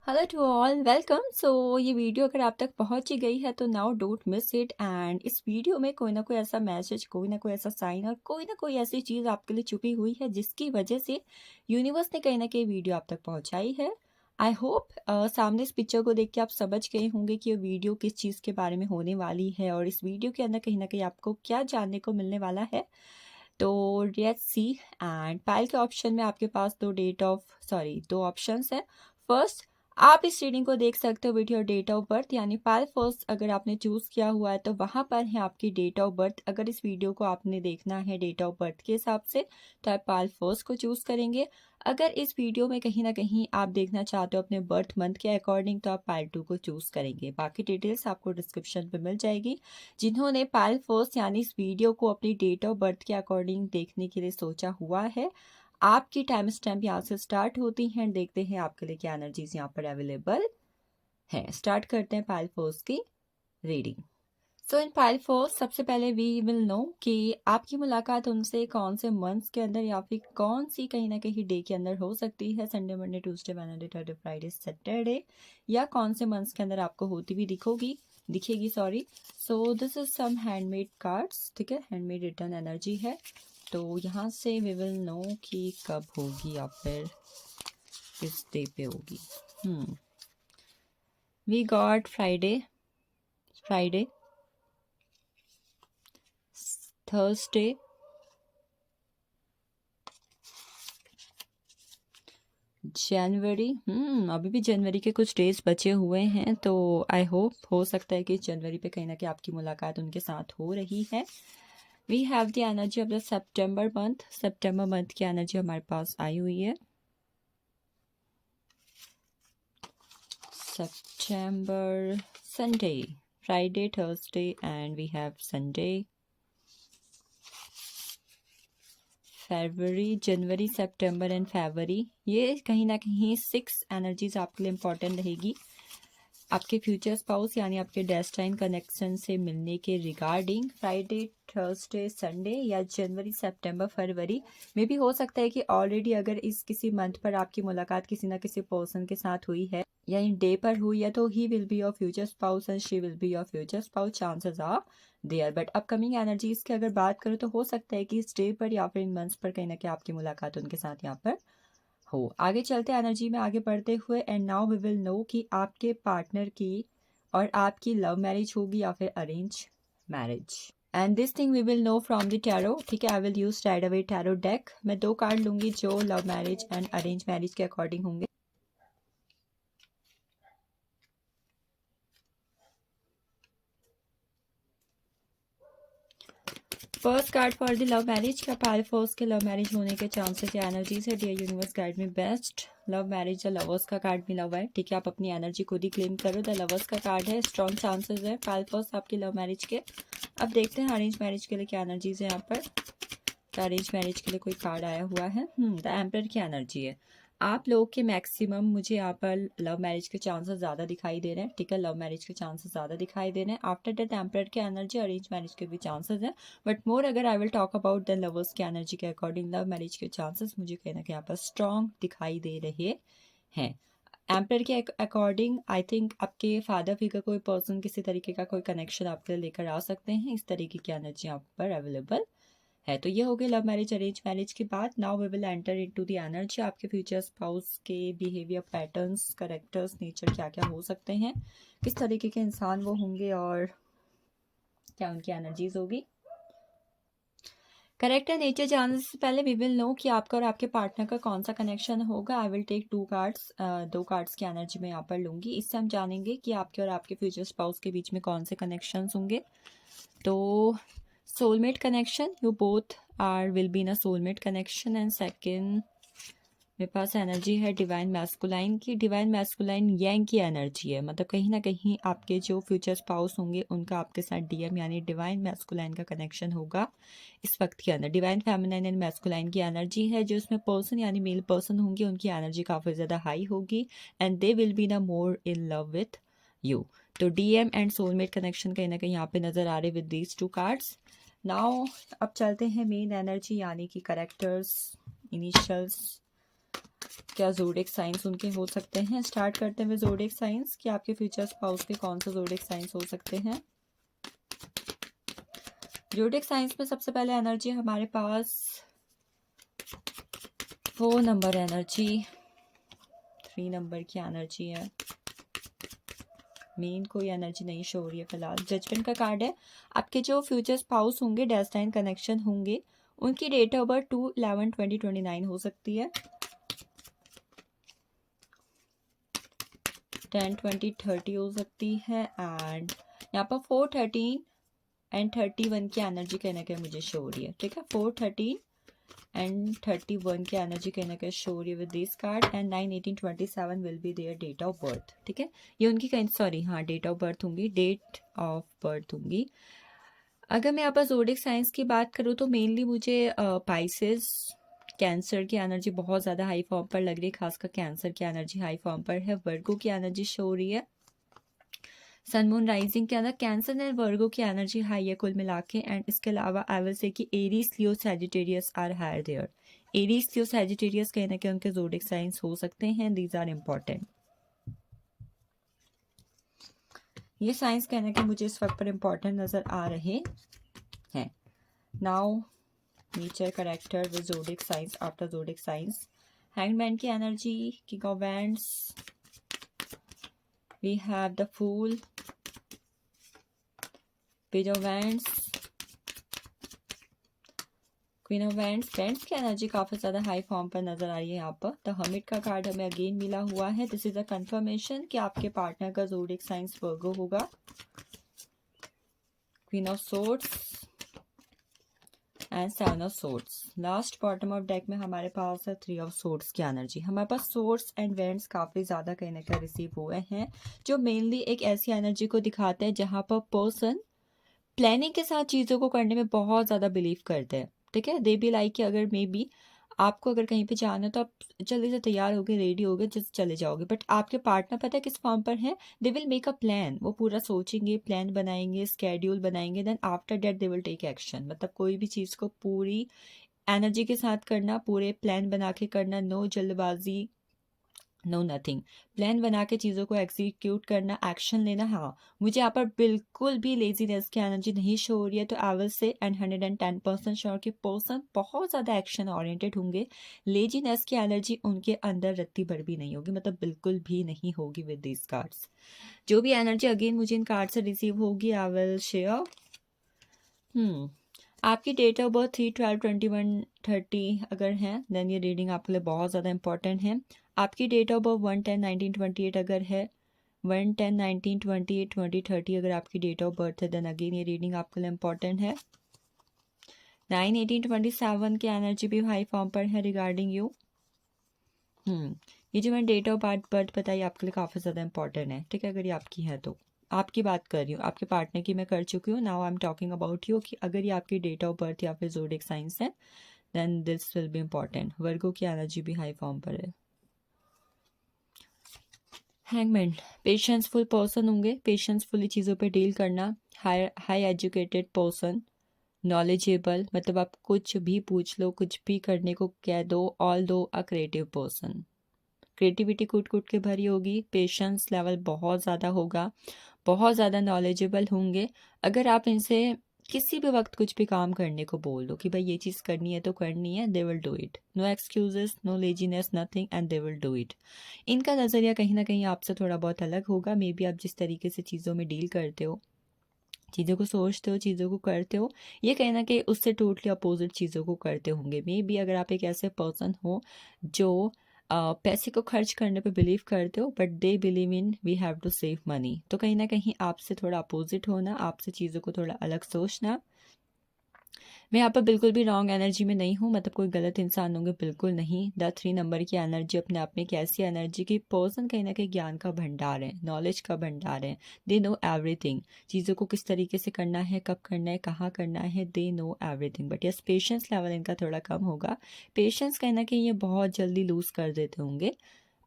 Hello to all welcome. So ये video अगर आप तक पहुंच ही गई है तो now don't miss it. And इस वीडियो में कोई ना कोई ऐसा मैसेज, कोई ना कोई ऐसा साइन और कोई ना कोई ऐसी चीज़ आपके लिए छुपी हुई है जिसकी वजह से यूनिवर्स ने कहीं ना कहीं वीडियो आप तक पहुंचाई है। आई होप सामने इस पिक्चर को देख के आप समझ गए होंगे कि ये वीडियो किस चीज़ के बारे में होने वाली है और इस वीडियो के अंदर कहीं ना कहीं आपको क्या जानने को मिलने वाला है। तो लेट्स सी। एंड पायल के ऑप्शन में आपके पास दो ऑप्शंस हैं। फर्स्ट, आप इस रीडिंग को देख सकते हो with your date of birth, यानी पायल फर्स्ट अगर आपने चूज किया हुआ है तो वहां पर है आपकी डेट ऑफ बर्थ। अगर इस वीडियो को आपने देखना है डेट ऑफ बर्थ के हिसाब से तो आप पायल फर्स्ट को चूज करेंगे। अगर इस वीडियो में कहीं ना कहीं आप देखना चाहते हो अपने बर्थ मंथ के अकॉर्डिंग तो आप पायल टू को चूज करेंगे। बाकी डिटेल्स आपको डिस्क्रिप्शन पे मिल जाएगी। जिन्होंने पायल फर्स्ट यानी इस वीडियो को अपनी डेट ऑफ बर्थ के अकॉर्डिंग देखने के लिए सोचा हुआ है, आपकी टाइम स्टैम्प यहाँ से स्टार्ट होती हैं। देखते हैं आपके लिए क्या एनर्जीज यहाँ पर अवेलेबल है। स्टार्ट करते हैं पायल फोर्स की रीडिंग। सो इन पायल फोर्स सबसे पहले वी विल नो कि आपकी मुलाकात उनसे कौन से मंथ्स के अंदर या फिर कौन सी कहीं ना कहीं डे के अंदर हो सकती है। Sunday, Monday, Tuesday, Wednesday, Thursday, Friday, Saturday, या कौन से मंथ्स के अंदर आपको होती भी दिखेगी sorry. So this is some handmade cards, ठीक है, हैंडमेड रिटर्न एनर्जी है। तो यहाँ से वी विल नो कि कब होगी या फिर किस डे पे होगी। वी गॉट फ्राइडे, थर्सडे, जनवरी। अभी भी जनवरी के कुछ डेज बचे हुए हैं तो आई होप हो सकता है कि जनवरी पे कहीं ना कहीं आपकी मुलाकात उनके साथ हो रही है। We have the energy of the September month की एनर्जी हमारे पास आई हुई है। September, Sunday, Friday, Thursday, and we have Sunday. फरवरी, जनवरी, सितंबर एंड फरवरी, ये कहीं ना कहीं 6 एनर्जीज आपके लिए इंपॉर्टेंट रहेगी आपके फ्यूचर स्पाउस यानी आपके डेस्टाइन कनेक्शन से मिलने के रिगार्डिंग। फ्राइडे, थर्सडे, संडे या जनवरी, सितंबर, फरवरी में भी हो सकता है कि ऑलरेडी अगर इस किसी मंथ पर आपकी मुलाकात किसी ना किसी पर्सन के साथ हुई है या इन डे पर हुई है तो he will be your future spouse and she will be your future spouse. Chances are there. But upcoming energies की अगर बात करूँ तो हो सकता है कि इस डे पर या फिर इन मंथ्स पर कहीं ना कहीं आपकी मुलाकात उनके साथ यहाँ पर हो। आगे चलते एनर्जी में आगे बढ़ते हुए। And now we will know कि आपके पार्टनर की और आपकी लव मैरिज होगी या फिर arrange marriage. And this thing we will know from the tarot, ठीक है। I will use rider waite tarot deck. मैं 2 कार्ड लूंगी जो love marriage and arrange marriage के अकॉर्डिंग होंगे। First card for the love marriage का पायल फोर्स के लव मैरिज होने के चांसेस या एनर्जीज है। डियर यूनिवर्स गाइड में बेस्ट लव मैरिज या लवर्स का कार्ड मिला हुआ है, ठीक है। आप अपनी एनर्जी खुद ही क्लेम करो। द लवर्स का कार्ड है, स्ट्रॉन्ग चांसेस है पायल फोर्स आपकी लव मैरिज के। अब देखते हैं अरेंज मैरिज के लिए क्या एनर्जीज है यहाँ पर। तो अरेंज मैरिज के लिए कोई कार्ड आया हुआ है, द एम्परर की एनर्जी है। आप लोगों के मैक्सिमम मुझे यहाँ पर लव मैरिज के चांसेस ज़्यादा दिखाई दे रहे हैं, ठीक है। लव मैरिज के चांसेस ज़्यादा दिखाई दे रहे हैं। आफ्टर दैट एम्परर की एनर्जी, अरेंज मैरिज के भी चांसेस हैं, बट मोर अगर I will talk about the lovers की एनर्जी के अकॉर्डिंग लव मैरिज के चांसेस मुझे कहीं ना कहीं यहाँ पर स्ट्रॉन्ग दिखाई दे रहे हैं। एम्परर के अकॉर्डिंग आई थिंक आपके फादर फिगर कोई पर्सन किसी तरीके का कोई कनेक्शन आपके लिए लेकर आ सकते हैं। इस तरीके की एनर्जी यहाँ पर अवेलेबल है। तो ये हो गई लव मैरिज अरेंज मैरिज की बात। Now we will enter into the energy. आपके फ्यूचर स्पाउस के बिहेवियर पैटर्न्स, कैरेक्टर्स, नेचर क्या क्या हो सकते हैं, किस तरीके के इंसान वो होंगे और क्या उनकी एनर्जीज होगी। करेक्टर नेचर जानने से पहले वी विल नो कि आपका और आपके पार्टनर का कौन सा कनेक्शन होगा। I will take 2 cards, 2 cards की एनर्जी में यहाँ पर लूंगी। इससे हम जानेंगे कि आपके और आपके फ्यूचर स्पाउस के बीच में कौन से कनेक्शंस होंगे। तो soulmate connection, you both are will be in a soulmate connection. And second मेरे पास एनर्जी है डिवाइन मैस्कुलाइन की। डिवाइन मैस्कुलाइन यंग की एनर्जी है, मतलब कहीं ना कहीं आपके जो फ्यूचर स्पाउस होंगे उनका आपके साथ डीएम यानी डिवाइन मैस्कुलाइन का कनेक्शन होगा इस वक्त के अंदर। डिवाइन फेमिनाइन एंड मैस्कुलाइन की एनर्जी है। जो इसमें पर्सन यानी मेल पर्सन होंगे उनकी एनर्जी काफ़ी ज़्यादा हाई होगी एंड दे विल बी न मोर इन लव विथ यू। तो डीएम एंड सोलमेट कनेक्शन कहीं ना कहीं यहाँ पे नज़र आ रहे विद दीज 2 कार्ड्स। नाउ अब चलते हैं मेन एनर्जी यानी कि करेक्टर्स, इनिशियल्स, क्या ज़ोडिएक साइंस उनके हो सकते हैं। स्टार्ट करते हुए ज़ोडिएक साइंस कि आपके फ्यूचर स्पाउस के कौन से ज़ोडिएक साइंस हो सकते हैं। ज़ोडिएक साइंस में सबसे पहले एनर्जी हमारे पास 4 नंबर एनर्जी, 3 नंबर की एनर्जी है। मेन कोई एनर्जी नहीं शो हो रही है फिलहाल। जजमेंट का कार्ड है। आपके जो फ्यूचर स्पाउस होंगे, डेस्टाइन कनेक्शन होंगे, उनकी डेट ऑफ बर्थ 2/11/2029 हो सकती है। 10, 20, 30 हो सकती है। एंड यहाँ पर 4, 13 एंड 31 की एनर्जी कहीं ना कहीं मुझे शो हो रही है। ठीक है, 4, 13 एंड 31 की एनर्जी कहीं ना कहीं शो हो रही है with this card. And 9, 18, 27 will be there date of birth. ठीक है, ये उनकी कहीं, सॉरी हाँ, डेट ऑफ बर्थ होंगी, डेट ऑफ बर्थ होंगी। अगर मैं यहाँ पर ज़ोडिएक साइंस की बात करूँ तो मेनली मुझे पाइसेस, कैंसर की एनर्जी बहुत ज़्यादा हाई फॉर्म पर लग रही है। खासकर कैंसर की एनर्जी हाई फॉर्म पर है। वर्गो की एनर्जी शो हो रही है। सन मून राइजिंग के अंदर कैंसर एंड वर्गो की एनर्जी हाई है कुल मिला के। एंड इसके अलावा आई विल से कि Aries, Leo, Sagittarius are higher there. Aries, Leo, Sagittarius कहीं ना कहीं उनके ज़ोडिएक साइंस हो सकते हैं। These are important. ये साइंस कहने के मुझे इस वक्त पर इम्पॉर्टेंट नज़र आ रहे हैं। Now nature character with zodiac science after zodiac science. Hangman की energy, king of wands, we have the fool, page of wands, queen of wands. Friends की एनर्जी काफ़ी ज़्यादा हाई फॉर्म पर नजर आ रही है यहाँ पर। द हर्मिट का कार्ड हमें अगेन मिला हुआ है। दिस इज अ कंफर्मेशन कि आपके पार्टनर का ज़ोडिएक साइंस वर्गो होगा। Queen of swords and 7 of swords. Last bottom of deck में हमारे पास है 3 ऑफ सोर्ड्स की एनर्जी। हमारे पास सोर्ड्स एंड वेंड्स काफ़ी ज़्यादा कहीं ना कहीं रिसीव हुए हैं, जो मेनली एक ऐसी एनर्जी को दिखाते हैं जहाँ पर पर्सन प्लानिंग के साथ चीज़ों को करने में बहुत ज़्यादा बिलीव करते हैं। ठीक है, दे बी लाइक कि अगर मे बी आपको अगर कहीं पे जाना है तो आप जल्दी से तैयार हो गए, रेडी हो गए, जस्ट चले जाओगे। बट आपके पार्टनर पता है किस फॉर्म पर है, they will make a plan. वो पूरा सोचेंगे, प्लान बनाएंगे, स्केड्यूल बनाएंगे, then after that they will take action. मतलब कोई भी चीज़ को पूरी एनर्जी के साथ करना, पूरे प्लान बना के करना, नो जल्दबाजी, नो नथिंग। प्लान बना के चीज़ों को एग्जीक्यूट करना, एक्शन लेना। हाँ, मुझे यहाँ पर बिल्कुल भी लेजीनेस की एनर्जी नहीं शो हो रही है। तो आई विल से एंड 110% श्योर कि पर्सन बहुत ज़्यादा एक्शन ओरिएंटेड होंगे। लेजीनेस की एनर्जी उनके अंदर रत्ती भर भी नहीं होगी, मतलब बिल्कुल भी नहीं होगी विद दिस कार्ड्स। जो भी एनर्जी अगेन मुझे इन कार्ड से रिसीव होगी, आई विल शेयर। आपकी डेट ऑफ बर्थ 3, 12, 21, 30 अगर है, देन ये रीडिंग आपके लिए बहुत ज़्यादा इंपॉर्टेंट है। आपकी डेट ऑफ बर्थ 1, 10, 19, 28 अगर है, 1, 10, 19, 28, 20, 30 अगर आपकी डेट ऑफ बर्थ है, देन अगेन ये रीडिंग आपके लिए इंपॉर्टेंट है। 9, 18, 27 की एनर्जी भी हाई फॉर्म पर है रिगार्डिंग यू। ये जो मैंने डेट ऑफ बर्थ बताई आपके लिए काफ़ी ज़्यादा इंपॉर्टेंट है। ठीक है, अगर ये आपकी है तो। आपकी बात कर रही हूँ, आपके पार्टनर की मैं कर चुकी हूँ। Now I am talking about you कि अगर ये आपकी डेट ऑफ बर्थ या फिर ज़ोडिएक साइंस है, then this will be important. Virgo की एनर्जी भी हाई फॉर्म पर है। हैंगमैन पेशेंसफुल पर्सन होंगे, पेशेंसफुली चीज़ों पे डील करना, हाई एजुकेटेड पर्सन, नॉलेजेबल, मतलब आप कुछ भी पूछ लो, कुछ भी करने को कह दो। ऑल दो अ क्रिएटिव पर्सन, क्रिएटिविटी कूट कूट के भरी होगी। पेशेंस लेवल बहुत ज़्यादा होगा, बहुत ज़्यादा नॉलेजेबल होंगे। अगर आप इनसे किसी भी वक्त कुछ भी काम करने को बोल दो कि भाई ये चीज़ करनी है तो करनी है, they will do it. No excuses, no laziness, nothing, and they will do it. इनका नज़रिया कहीं ना कहीं आपसे थोड़ा बहुत अलग होगा। मे बी आप जिस तरीके से चीज़ों में डील करते हो, चीज़ों को सोचते हो, चीज़ों को करते हो, ये कहीं ना कहीं उससे टोटली अपोजिट चीज़ों को करते होंगे। मे बी अगर आप एक ऐसे पर्सन हो जो पैसे को खर्च करने पे बिलीव करते हो, but they believe in we have to save money, तो कहीं ना कहीं आपसे थोड़ा अपोजिट होना, आपसे चीज़ों को थोड़ा अलग सोचना। मैं यहाँ पर बिल्कुल भी रॉन्ग एनर्जी में नहीं हूँ, मतलब कोई गलत इंसान होंगे, बिल्कुल नहीं। द 3 नंबर की एनर्जी अपने आप में एक ऐसी एनर्जी की पर्सन कहीं ना कहीं ज्ञान का भंडार है, नॉलेज का भंडार है। दे नो एवरीथिंग, चीज़ों को किस तरीके से करना है, कब करना है, कहाँ करना है, they know everything. But yes, patience level इनका थोड़ा कम होगा। पेशेंस कहीं ना कहीं ये बहुत जल्दी लूज़ कर देते होंगे।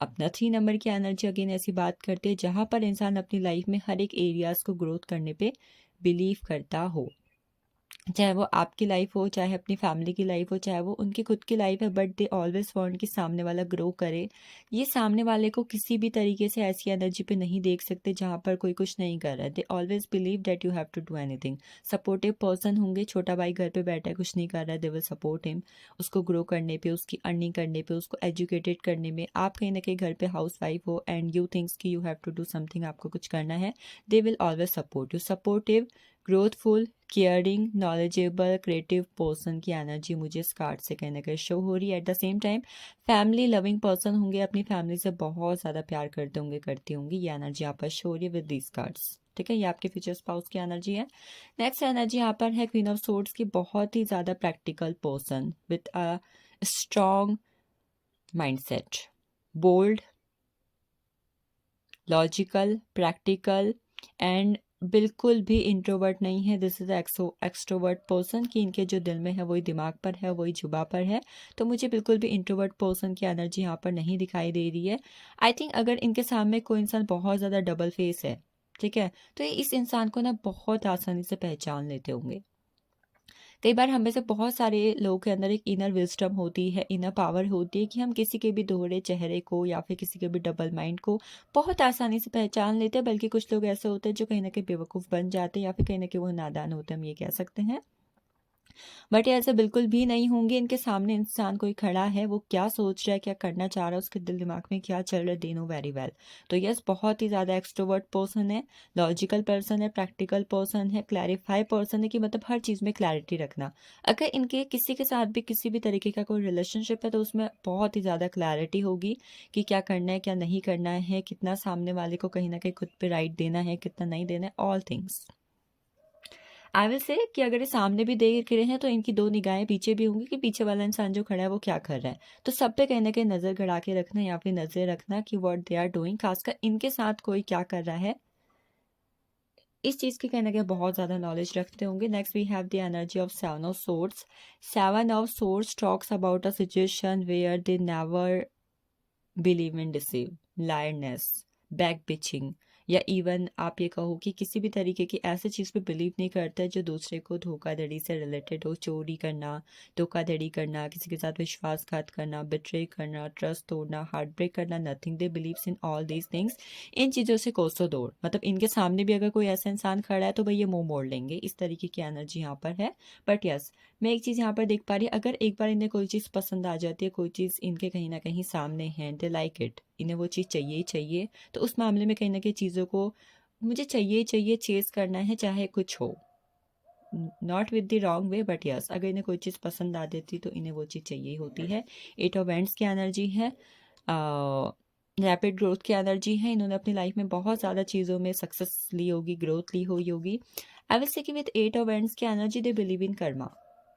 अपना 3 नंबर की एनर्जी अगेन ऐसी बात करते हैं जहाँ पर इंसान अपनी लाइफ में हर एक एरियाज़ को ग्रोथ करने पे बिलीव करता हो। चाहे वो आपकी लाइफ हो, चाहे अपनी फैमिली की लाइफ हो, चाहे वो उनकी खुद की लाइफ है, बट दे ऑलवेज वांट कि सामने वाला ग्रो करे। ये सामने वाले को किसी भी तरीके से ऐसी एनर्जी पे नहीं देख सकते जहाँ पर कोई कुछ नहीं कर रहा है। They always believe that you have to do anything. Supportive person होंगे। छोटा भाई घर पे बैठा है, कुछ नहीं कर रहा है, दे विल सपोर्ट हिम, उसको ग्रो करने पे, उसकी अर्निंग करने पे, उसको एजुकेटेड करने में। आप कहीं ना कहीं घर पे हाउस वाइफ हो एंड यू थिंक्स कि you have to do something, आपको कुछ करना है, they will always support you. Supportive, growthful, caring, knowledgeable, creative person की एनर्जी मुझे इस कार्ड से कहीं ना कहीं शो हो रही है। At the same time family loving person होंगे, अपनी फैमिली से बहुत ज़्यादा प्यार करते होंगे, करती होंगी। ये एनर्जी यहाँ पर शो हो रही है विद दीज कार्ड्स। ठीक है, ये आपके फ्यूचर स्पाउस की एनर्जी है। नेक्स्ट एनर्जी यहाँ पर है क्वीन ऑफ सोर्ड्स की, बहुत ही ज़्यादा practical person with a strong mindset, bold, logical, practical and बिल्कुल भी इंट्रोवर्ट नहीं है। दिस इज एक्सट्रोवर्ट पर्सन कि इनके जो दिल में है वही दिमाग पर है, वही जुबा पर है। तो मुझे बिल्कुल भी इंट्रोवर्ट पर्सन की एनर्जी यहाँ पर नहीं दिखाई दे रही है। आई थिंक अगर इनके सामने कोई इंसान बहुत ज़्यादा डबल फेस है, ठीक है, तो ये इस इंसान को ना बहुत आसानी से पहचान लेते होंगे। कई बार हमें से बहुत सारे लोगों के अंदर एक इनर विजडम होती है, इनर पावर होती है कि हम किसी के भी दोहरे चेहरे को या फिर किसी के भी डबल माइंड को बहुत आसानी से पहचान लेते हैं। बल्कि कुछ लोग ऐसे होते हैं जो कहीं ना कहीं बेवकूफ़ बन जाते हैं या फिर कहीं ना कहीं वो नादान होते हैं, हम ये कह सकते हैं। बट ये ऐसे बिल्कुल भी नहीं होंगे। इनके सामने इंसान कोई खड़ा है, वो क्या सोच रहा है, क्या करना चाह रहा है, उसके दिल दिमाग में क्या चल रहा है, दे नो वेरी वेल। तो यस, बहुत ही ज़्यादा एक्सट्रोवर्ट पर्सन है, लॉजिकल पर्सन है, प्रैक्टिकल पर्सन है, क्लैरिफाई पर्सन है कि मतलब हर चीज़ में क्लैरिटी रखना। अगर इनके किसी के साथ भी किसी भी तरीके का कोई रिलेशनशिप है तो उसमें बहुत ही ज़्यादा क्लैरिटी होगी कि क्या करना है, क्या नहीं करना है, कितना सामने वाले को कहीं ना कहीं खुद पे राइट देना है, कितना नहीं देना है, all things. I will say कि अगर ये सामने भी देख रहे हैं तो इनकी दो निगाहें पीछे भी होंगी कि पीछे वाला इंसान जो खड़ा है वो क्या कर रहा है। तो सब पे कहीं ना कहीं नज़र गड़ा के रखना या फिर नज़र रखना कि व्हाट दे आर डूइंग, खासकर इनके साथ कोई क्या कर रहा है, इस चीज़ की कहीं ना कहीं बहुत ज़्यादा नॉलेज रखते होंगे। Next we have the energy of seven of swords. Seven of swords talks about a situation where they never believe in deceive, liarness, back bitching, या इवन आप ये कहो कि किसी भी तरीके की ऐसी चीज़ पे बिलीव नहीं करता है जो दूसरे को धोखाधड़ी से रिलेटेड हो। चोरी करना, धोखाधड़ी करना, किसी के साथ विश्वासघात करना, बिट्रे करना, ट्रस्ट तोड़ना, हार्ट ब्रेक करना, nothing they believes in all these things. इन चीज़ों से कोसों दूर। मतलब इनके सामने भी अगर कोई ऐसा इंसान खड़ा है तो भाई ये मुंह मोड़ लेंगे, इस तरीके की एनर्जी यहाँ पर है। बट यस, मैं एक चीज़ यहाँ पर देख पा रही, अगर एक बार इन्हें कोई चीज़ पसंद आ जाती है, कोई चीज़ इनके कहीं ना कहीं सामने है, दे लाइक इट, इन्हें वो चीज़ चाहिए ही चाहिए, तो उस मामले में कहीं ना कहीं चीज़ों को मुझे चाहिए ही चाहिए, चेज़ करना है चाहे कुछ हो। Not with the wrong way, but yes, अगर इन्हें कोई चीज़ पसंद आ जाती तो इन्हें वो चीज़ चाहिए ही होती है। एट ऑफ एंड्स की एनर्जी है, रैपिड ग्रोथ की एनर्जी है। इन्होंने अपनी लाइफ में बहुत ज़्यादा चीज़ों में सक्सेस ली होगी, ग्रोथ ली हुई होगी। आई विल से कि विद एट ऑफ एंड्स की एनर्जी दे बिलीव इन कर्मा।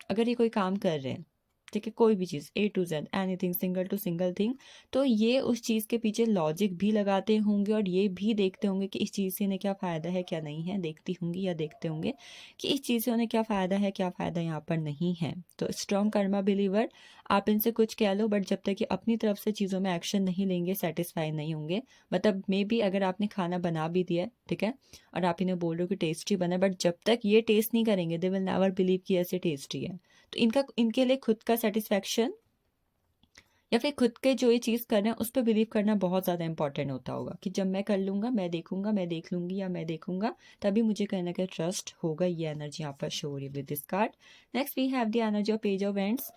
अगर ये कोई काम कर रहे हैं, ठीक है, कोई भी चीज़ A to Z, anything, single to single thing, तो ये उस चीज़ के पीछे लॉजिक भी लगाते होंगे और ये भी देखते होंगे कि इस चीज़ से इन्हें क्या फ़ायदा है, क्या नहीं है। देखती होंगी या देखते होंगे कि इस चीज़ से उन्हें क्या फ़ायदा है, क्या फ़ायदा यहाँ पर नहीं है। तो स्ट्रॉन्ग कर्मा बिलीवर, आप इनसे कुछ कह लो बट जब तक कि अपनी तरफ से चीज़ों में एक्शन नहीं लेंगे, सेटिस्फाई नहीं होंगे। मतलब मे बी अगर आपने खाना बना भी दिया है, ठीक है, और आप इन्हें बोल रहे हो कि टेस्टी बना है, बट जब तक ये टेस्ट नहीं करेंगे दे विल नेवर बिलीव कि ऐसे टेस्टी है। तो इनके लिए खुद का सेटिस्फैक्शन या फिर खुद के जो ये चीज़ कर रहे हैं उस पर बिलीव करना बहुत ज़्यादा इंपॉर्टेंट होता होगा कि जब मैं कर लूँगा, मैं देखूंगा, मैं देख लूँगी या मैं देखूंगा, तभी मुझे कहीं ना कहीं ट्रस्ट होगा। ये एनर्जी यहाँ पर शो हो रही है with this card. Next we have the energy of page of wands.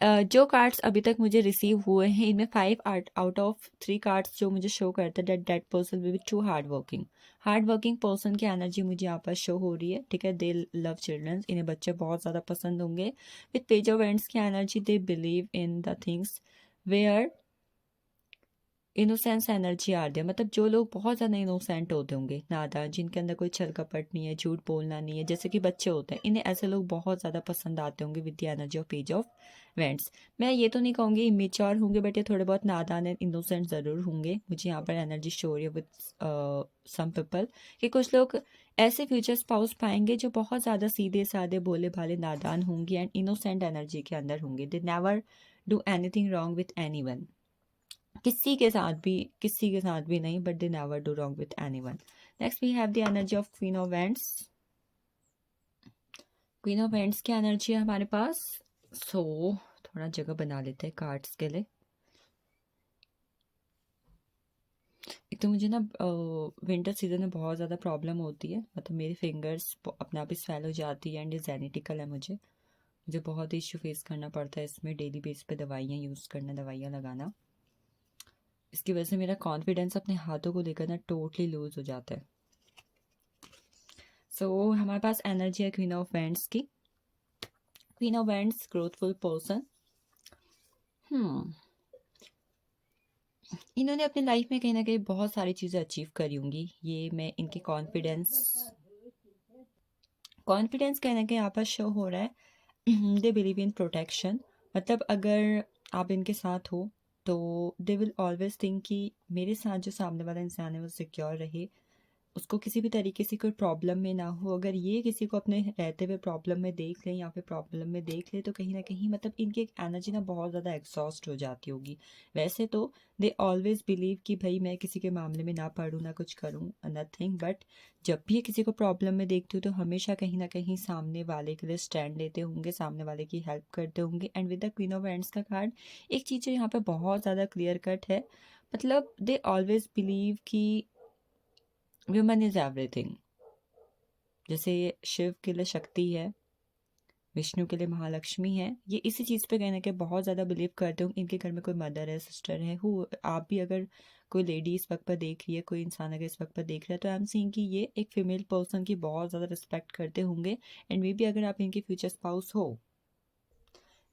जो कार्ड्स अभी तक मुझे रिसीव हुए हैं इनमें 5 आउट ऑफ 3 कार्ड्स जो मुझे शो करते हैं that person will be too hard working person की एनर्जी मुझे यहाँ पर शो हो रही है। ठीक है, दे लव चिल्ड्रंस, इन्हें बच्चे बहुत ज़्यादा पसंद होंगे। विथ पेज ऑफ एंड्स की energy they believe in the things where innocence energy आ रही है। मतलब जो लोग बहुत ज़्यादा इनोसेंट होते होंगे, नादान, जिनके अंदर कोई छल कपट नहीं है, झूठ बोलना नहीं है, जैसे कि बच्चे होते हैं, इन्हें ऐसे लोग बहुत ज़्यादा पसंद आते होंगे with the energy of page of vents. मैं ये तो नहीं कहूँगी इमेच्योर होंगे, बट ये थोड़े बहुत नादान एंड इनोसेंट ज़रूर होंगे। मुझे यहाँ पर एनर्जी शो हो रही है विद सम पीपल कि कुछ लोग ऐसे फ्यूचर स्पाउस पाएंगे जो बहुत ज़्यादा सीधे साधे, भोले भाले, नादान होंगे एंड इनोसेंट एनर्जी के अंदर होंगे। They never do anything wrong with anyone, किसी के साथ भी नहीं, but they never do wrong with anyone. Next we have the energy of queen of wands. Queen of wands की एनर्जी है हमारे पास। सो थोड़ा जगह बना लेते हैं कार्ड्स के लिए। एक तो मुझे ना विंटर सीजन में बहुत ज़्यादा प्रॉब्लम होती है, मतलब मेरी फिंगर्स अपने आप ही स्वेल हो जाती है एंड ये जेनेटिकल है। मुझे बहुत इशू फेस करना पड़ता है इसमें, डेली बेस पे दवाइयाँ यूज़ करना, दवाइयाँ लगाना। इसकी वजह से मेरा कॉन्फिडेंस अपने हाथों को लेकर ना टोटली लूज हो जाता है। सो हमारे पास एनर्जी है क्वीन ऑफ वैंड्स की। Queen of wands growthful person. इन्होंने अपनी लाइफ में कहीं ना कहीं बहुत सारी चीज़ें अचीव करी होंगी। ये मैं इनके कॉन्फिडेंस कहीं ना कहीं यहाँ पर शो हो रहा है। दे बिलीव इन प्रोटेक्शन, मतलब अगर आप इनके साथ हो तो दे विल ऑलवेज थिंक कि मेरे साथ जो सामने वाला इंसान है वो सिक्योर रहे, उसको किसी भी तरीके से कोई प्रॉब्लम में ना हो। अगर ये किसी को अपने रहते हुए प्रॉब्लम में देख लें या फिर प्रॉब्लम में देख ले तो कहीं ना कहीं मतलब इनकी एक एनर्जी ना बहुत ज़्यादा एग्जॉस्ट हो जाती होगी। वैसे तो दे ऑलवेज बिलीव कि भाई मैं किसी के मामले में ना पढ़ूँ ना कुछ करूँ, नथिंग, बट जब भी ये किसी को प्रॉब्लम में देखती हूँ तो हमेशा कहीं ना कहीं सामने वाले के लिए स्टैंड लेते होंगे, सामने वाले की हेल्प करते होंगे। And with the queen of ends का कार्ड एक चीज़ जो यहाँ पे बहुत ज़्यादा क्लियर कट है, मतलब दे ऑलवेज बिलीव कि वुमन इज एवरीथिंग। जैसे शिव के लिए शक्ति है, विष्णु के लिए महालक्ष्मी है, ये इसी चीज़ पे कहने के बहुत ज़्यादा बिलीव करते हो। इनके घर में कोई मदर है, सिस्टर है, हु आप भी अगर कोई लेडी इस वक्त पर देख रही है, कोई इंसान अगर इस वक्त पर देख रहा है तो आई एम सीइंग कि ये एक फीमेल पर्सन की बहुत ज़्यादा रिस्पेक्ट करते होंगे। एंड मे बी अगर आप इनके फ्यूचर स्पाउस हो,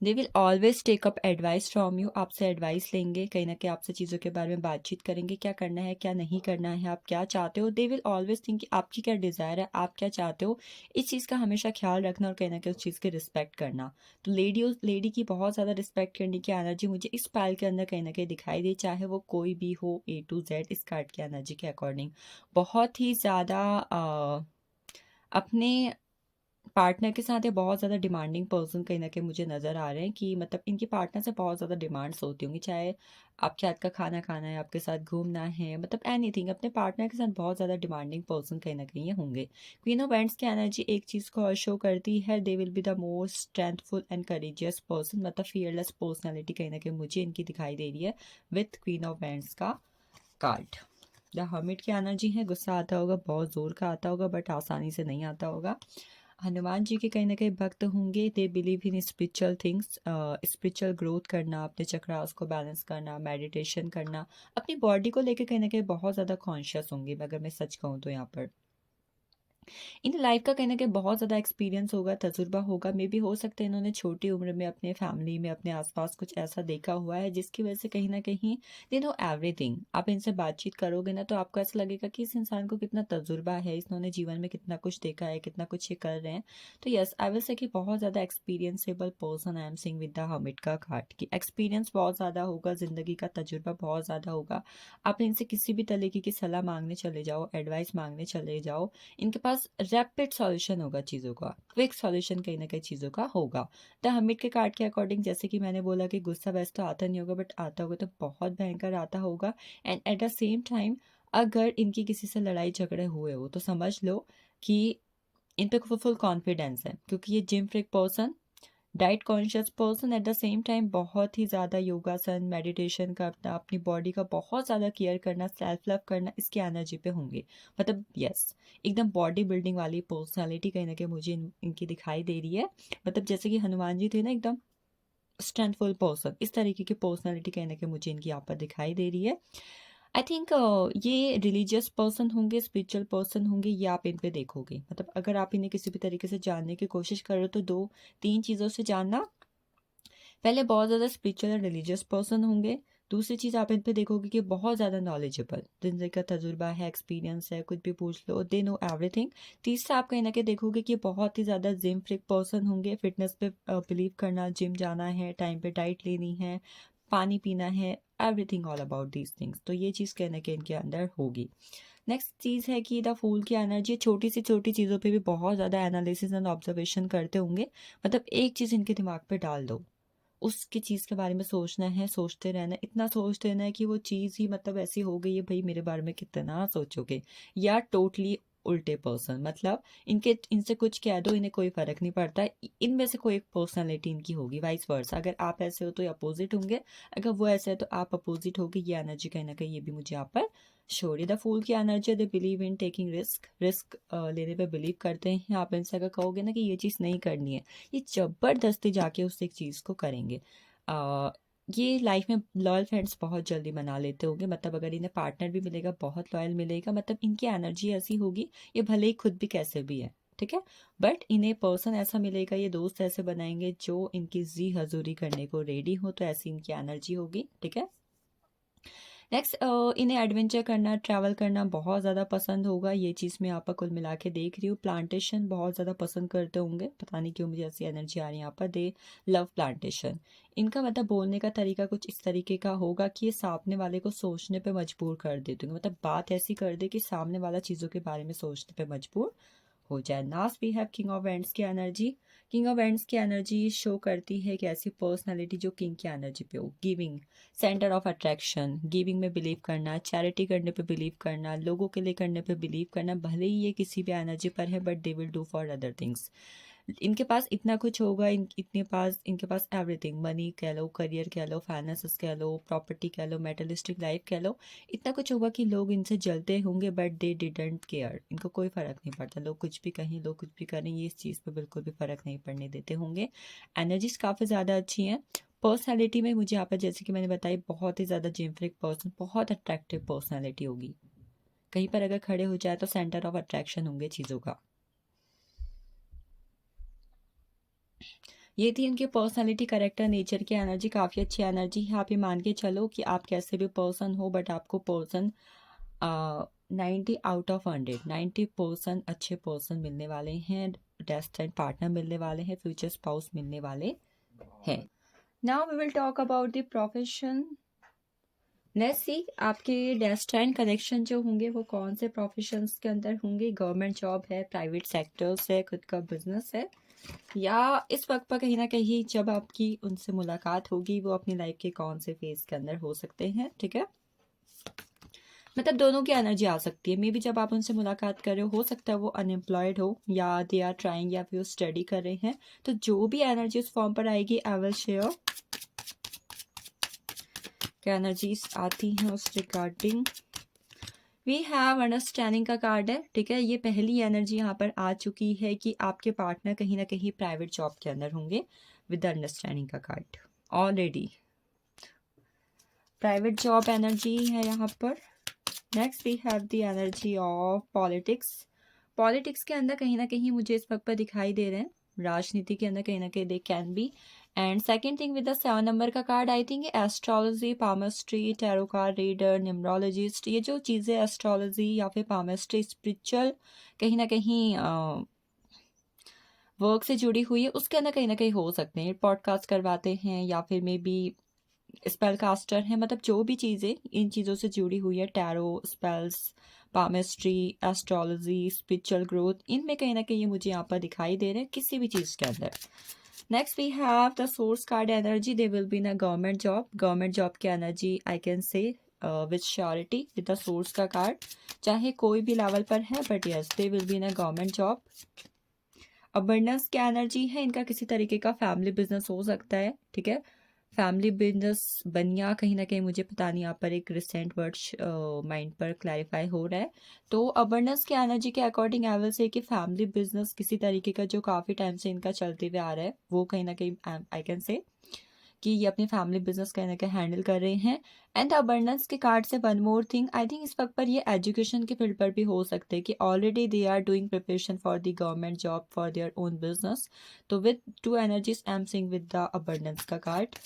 they will always take up advice from you. आपसे एडवाइस लेंगे, कहीं ना कहीं आपसे चीज़ों के बारे में बातचीत करेंगे, क्या करना है क्या नहीं करना है, आप क्या चाहते हो। दे विल ऑलवेज थिंक कि आपकी क्या डिज़ायर है, आप क्या चाहते हो, इस चीज़ का हमेशा ख्याल रखना और कहीं ना कहीं उस चीज़ की रिस्पेक्ट करना। तो लेडी की बहुत ज़्यादा रिस्पेक्ट करने की एनर्जी मुझे इस पायल के अंदर कहीं ना कहीं दिखाई दी, चाहे वो कोई भी हो A to Z इस कार्ड की एनर्जी के अकॉर्डिंग। बहुत ही ज़्यादा अपने पार्टनर के साथ ये बहुत ज़्यादा डिमांडिंग पर्सन कहीं ना कहीं मुझे नज़र आ रहे हैं कि मतलब इनकी पार्टनर से बहुत ज़्यादा डिमांड्स होती होंगी, चाहे आपके हाथ का खाना खाना है, आपके साथ घूमना है, मतलब एनीथिंग। अपने पार्टनर के साथ बहुत ज़्यादा डिमांडिंग पर्सन कहीं ना कहीं ये होंगे। क्वीन ऑफ वैंड्स की एनर्जी एक चीज़ को और शो करती है, they will be the most strengthful and courageous person, मतलब फियरलेस पर्सनैलिटी कहीं ना कहीं मुझे इनकी दिखाई दे रही है विथ क्वीन ऑफ वैंड्स का कार्ड। द हर्मिट की एनर्जी है, गुस्सा आता होगा, बहुत ज़ोर का आता होगा बट आसानी से नहीं आता होगा। हनुमान जी के कहीं ना कहीं भक्त होंगे। दे believe in spiritual things, spiritual growth करना, अपने चक्रास को बैलेंस करना, मेडिटेशन करना, अपनी बॉडी को लेकर कहीं ना कहीं बहुत ज़्यादा कॉन्शियस होंगे अगर मैं सच कहूँ तो। यहाँ पर इन लाइफ का कहीं ना कहीं बहुत ज़्यादा एक्सपीरियंस होगा, तजुर्बा होगा। मे भी हो सकता है इन्होंने छोटी उम्र में अपने फैमिली में अपने आसपास कुछ ऐसा देखा हुआ है जिसकी वजह से कहीं ना कहीं दे नो एवरीथिंग। आप इनसे बातचीत करोगे ना तो आपको ऐसा लगेगा कि इस इंसान को कितना तजुर्बा है, इन्होंने जीवन में कितना कुछ देखा है, कितना कुछ ये कर रहे हैं। तो यस, आई विल से कि बहुत ज़्यादा experienceable person I am seeing with the hermit का कार्ड की। एक्सपीरियंस बहुत ज़्यादा होगा, ज़िंदगी का तजुर्बा बहुत ज़्यादा होगा। आप इनसे किसी भी तरीके की सलाह मांगने चले जाओ, एडवाइस मांगने चले जाओ, इनके पास रैपिड सॉल्यूशन होगा चीज़ों का, क्विक सॉल्यूशन कहीं ना कहीं चीज़ों का होगा। द हर्मिट के कार्ड के अकॉर्डिंग जैसे कि मैंने बोला कि गुस्सा वैसे तो आता नहीं होगा बट आता होगा तो बहुत भयंकर आता होगा। And eight the same time अगर इनकी किसी से लड़ाई झगड़े हुए हो तो समझ लो कि इन पे फुल कॉन्फिडेंस है, क्योंकि ये gym freak person, diet conscious person, at the same time बहुत ही ज़्यादा योगासन मेडिटेशन करना, अपनी बॉडी का बहुत ज़्यादा केयर करना, सेल्फ लव करना, इसकी एनर्जी पे होंगे। मतलब यस, एकदम बॉडी बिल्डिंग वाली पर्सनालिटी कहीं ना कहीं मुझे इनकी दिखाई दे रही है। मतलब जैसे कि हनुमान जी थे ना, एकदम स्ट्रेंथफुल पर्सन, इस तरीके की पर्सनालिटी कहीं ना कहीं मुझे इनकी यहाँ पर दिखाई दे रही है। आई थिंक ये रिलीजियस पर्सन होंगे, स्पिरिचुअल पर्सन होंगे, ये आप इन पे देखोगे। मतलब अगर आप इन्हें किसी भी तरीके से जानने की कोशिश कर रहे हो तो दो तीन चीज़ों से जानना। पहले बहुत ज़्यादा स्पिरिचुअल और रिलीजियस पर्सन होंगे। दूसरी चीज़ आप इन पे देखोगे कि बहुत ज़्यादा नॉलेजेबल, जिंदगी का तजुर्बा है, एक्सपीरियंस है, कुछ भी पूछ लो दे नो एवरीथिंग। तीसरा आप कहीं ना कहीं देखोगे कि बहुत ही ज़्यादा जिम फ्रिक पर्सन होंगे, फिटनेस पे बिलीव करना, जिम जाना है, टाइम पे डाइट लेनी है, पानी पीना है, everything all about these things. तो ये चीज़ कहीं ना कहीं इनके अंदर होगी। नेक्स्ट चीज़ है कि द फूल की एनर्जी, छोटी से छोटी चीज़ों पे भी बहुत ज़्यादा एनालिसिस एंड ऑब्जर्वेशन करते होंगे। मतलब एक चीज़ इनके दिमाग पे डाल दो, उसकी चीज़ के बारे में सोचना है, सोचते रहना है, इतना सोचते रहना है कि वो चीज़ ही मतलब ऐसी हो गई है, भाई मेरे बारे में कितना सोचोगे, या टोटली उल्टे पर्सन, मतलब इनके इनसे कुछ कह दो इन्हें कोई फर्क नहीं पड़ता। इनमें से कोई एक पर्सनालिटी इनकी होगी, वाइस वर्सा। अगर आप ऐसे हो तो ये अपोजिट होंगे, अगर वो ऐसे है तो आप अपोजिट होगी। ये एनर्जी कहीं ना कहीं ये भी मुझे यहाँ पर शो रही। द फूल की energy, they believe in taking risk, risk लेने पे बिलीव करते हैं। आप इनसे अगर कहोगे ना कि ये चीज़ नहीं करनी है, ये जबरदस्ती जाके उस एक चीज़ को करेंगे। ये लाइफ में लॉयल फ्रेंड्स बहुत जल्दी बना लेते होंगे, मतलब अगर इन्हें पार्टनर भी मिलेगा बहुत लॉयल मिलेगा, मतलब इनकी एनर्जी ऐसी होगी, ये भले ही खुद भी कैसे भी है, ठीक है, बट इन्हें पर्सन ऐसा मिलेगा, ये दोस्त ऐसे बनाएंगे जो इनकी जी हजूरी करने को रेडी हो, तो ऐसी इनकी एनर्जी होगी, ठीक है। नेक्स्ट, इन्हें एडवेंचर करना, ट्रैवल करना बहुत ज़्यादा पसंद होगा। ये चीज़ मैं यहाँ पर कुल मिला के देख रही हूँ। प्लांटेशन बहुत ज़्यादा पसंद करते होंगे, पता नहीं क्यों मुझे ऐसी एनर्जी आ रही है यहाँ पर। दे लव प्लांटेशन। इनका मतलब बोलने का तरीका कुछ इस तरीके का होगा कि ये सामने वाले को सोचने पे मजबूर कर देते होंगे, मतलब बात ऐसी कर दे कि सामने वाला चीज़ों के बारे में सोचने पे मजबूर हो जाए। Next we have king of wands की एनर्जी। किंग ऑफ एंड्स की एनर्जी शो करती है कि ऐसी पर्सनालिटी जो किंग की एनर्जी पे हो। Giving, centre of attraction, giving में बिलीव करना, चैरिटी करने पे बिलीव करना, लोगों के लिए करने पे बिलीव करना। भले ही ये किसी भी एनर्जी पर है, but they will do for other things. इनके पास इतना कुछ होगा, इनके पास एवरीथिंग, मनी कह लो, करियर कह लो, फाइनेंसेस कह लो, प्रॉपर्टी कह लो, मेटलिस्टिक लाइफ कह लो, इतना कुछ होगा कि लोग इनसे जलते होंगे, बट दे डिडंट केयर। इनको कोई फ़र्क नहीं पड़ता, लोग कुछ भी कहें, लोग कुछ भी करें, ये इस चीज़ पे बिल्कुल भी फ़र्क नहीं पड़ने देते होंगे। एनर्जीज काफ़ी ज़्यादा अच्छी हैं। पर्सनैलिटी में मुझे यहाँ पर जैसे कि मैंने बताई, बहुत ही ज़्यादा जिम्फ्रिक पर्सन, बहुत अट्रैक्टिव पर्सनैलिटी होगी। कहीं पर अगर खड़े हो जाए तो सेंटर ऑफ अट्रैक्शन होंगे चीज़ों का। ये थी इनकी पर्सनालिटी, करेक्टर, नेचर की एनर्जी। काफ़ी अच्छी एनर्जी है। आप ये मान के चलो कि आप कैसे भी पर्सन हो, बट आपको पर्सन 90 आउट ऑफ 100, 90% अच्छे पर्सन मिलने वाले हैं, डेस्टिन्ड पार्टनर मिलने वाले हैं, फ्यूचर स्पाउस मिलने वाले हैं। Now we will talk about the profession. Let's see आपके डेस्टिन्ड कनेक्शन जो होंगे वो कौन से प्रोफेशंस के अंदर होंगे। गवर्नमेंट जॉब है, प्राइवेट सेक्टर्स है, खुद का बिजनेस है, या इस वक्त पर कहीं ना कहीं जब आपकी उनसे मुलाकात होगी वो अपनी लाइफ के कौन से फेज के अंदर हो सकते हैं, ठीक है। मतलब दोनों की एनर्जी आ सकती है। मे बी जब आप उनसे मुलाकात कर रहे हो सकता है वो अनएम्प्लॉयड हो, या दे आर ट्राइंग, या फिर वो स्टडी कर रहे हैं। तो जो भी एनर्जी उस फॉर्म पर आएगी, आई विल शेयर क्या एनर्जीज आती हैं उस रिगार्डिंग। वी हैव अंडरस्टैंडिंग का कार्ड है, ठीक है। ये पहली एनर्जी यहाँ पर आ चुकी है कि आपके पार्टनर कहीं ना कहीं प्राइवेट जॉब के अंदर होंगे, विद अंडरस्टैंडिंग का card. Already private job energy है यहाँ पर। Next we have the energy of politics. Politics के अंदर कहीं ना कहीं मुझे इस वक्त पर दिखाई दे रहे हैं, राजनीति के अंदर कहीं ना कहीं they can be. And second thing with the 7 number का card, I think astrology, palmistry, tarot card reader, numerologist, ये जो चीज़ें एस्ट्रोलॉजी या फिर पामस्ट्री, स्पिरिचुअल कहीं ना कहीं वर्क से जुड़ी हुई है, उसके अंदर कहीं ना कहीं हो सकते हैं। पॉडकास्ट करवाते हैं या फिर मे बी स्पेल कास्टर है, मतलब जो भी चीज़ें इन चीज़ों से जुड़ी हुई है, tarot, spells, palmistry, astrology, spiritual growth, इनमें कहीं ना कहीं मुझे यहाँ पर दिखाई दे रहे हैं किसी भी चीज़ के अंदर। Next we have the swords card energy. They will be in a government job. Government job की energy I can say with surety with the swords का कार्ड, चाहे कोई भी लेवल पर है, but yes they will be in a government job. Abundance की energy है, इनका किसी तरीके का फैमिली बिजनेस हो सकता है, ठीक है। फैमिली बिजनेस बनिया कहीं ना कहीं मुझे पता नहीं, यहाँ पर एक रिसेंट वर्ड्स माइंड पर क्लैरिफाई हो रहा है। तो अबंडेंस की एनर्जी के अकॉर्डिंग आई विल से कि फैमिली बिजनेस किसी तरीके का जो काफ़ी टाइम से इनका चलते हुए आ रहा है, वो कहीं ना कहीं आई कैन से कि ये अपनी फैमिली बिजनेस कहीं ना कहीं हैंडल कर रहे हैं। एंड अबंडेंस के कार्ड से one more thing, I think इस वक्त पर ये एजुकेशन के फील्ड पर भी हो सकते हैं कि already they are doing preparation for the government job for their own business. तो with two energies I am seeing with the abundance का कार्ड।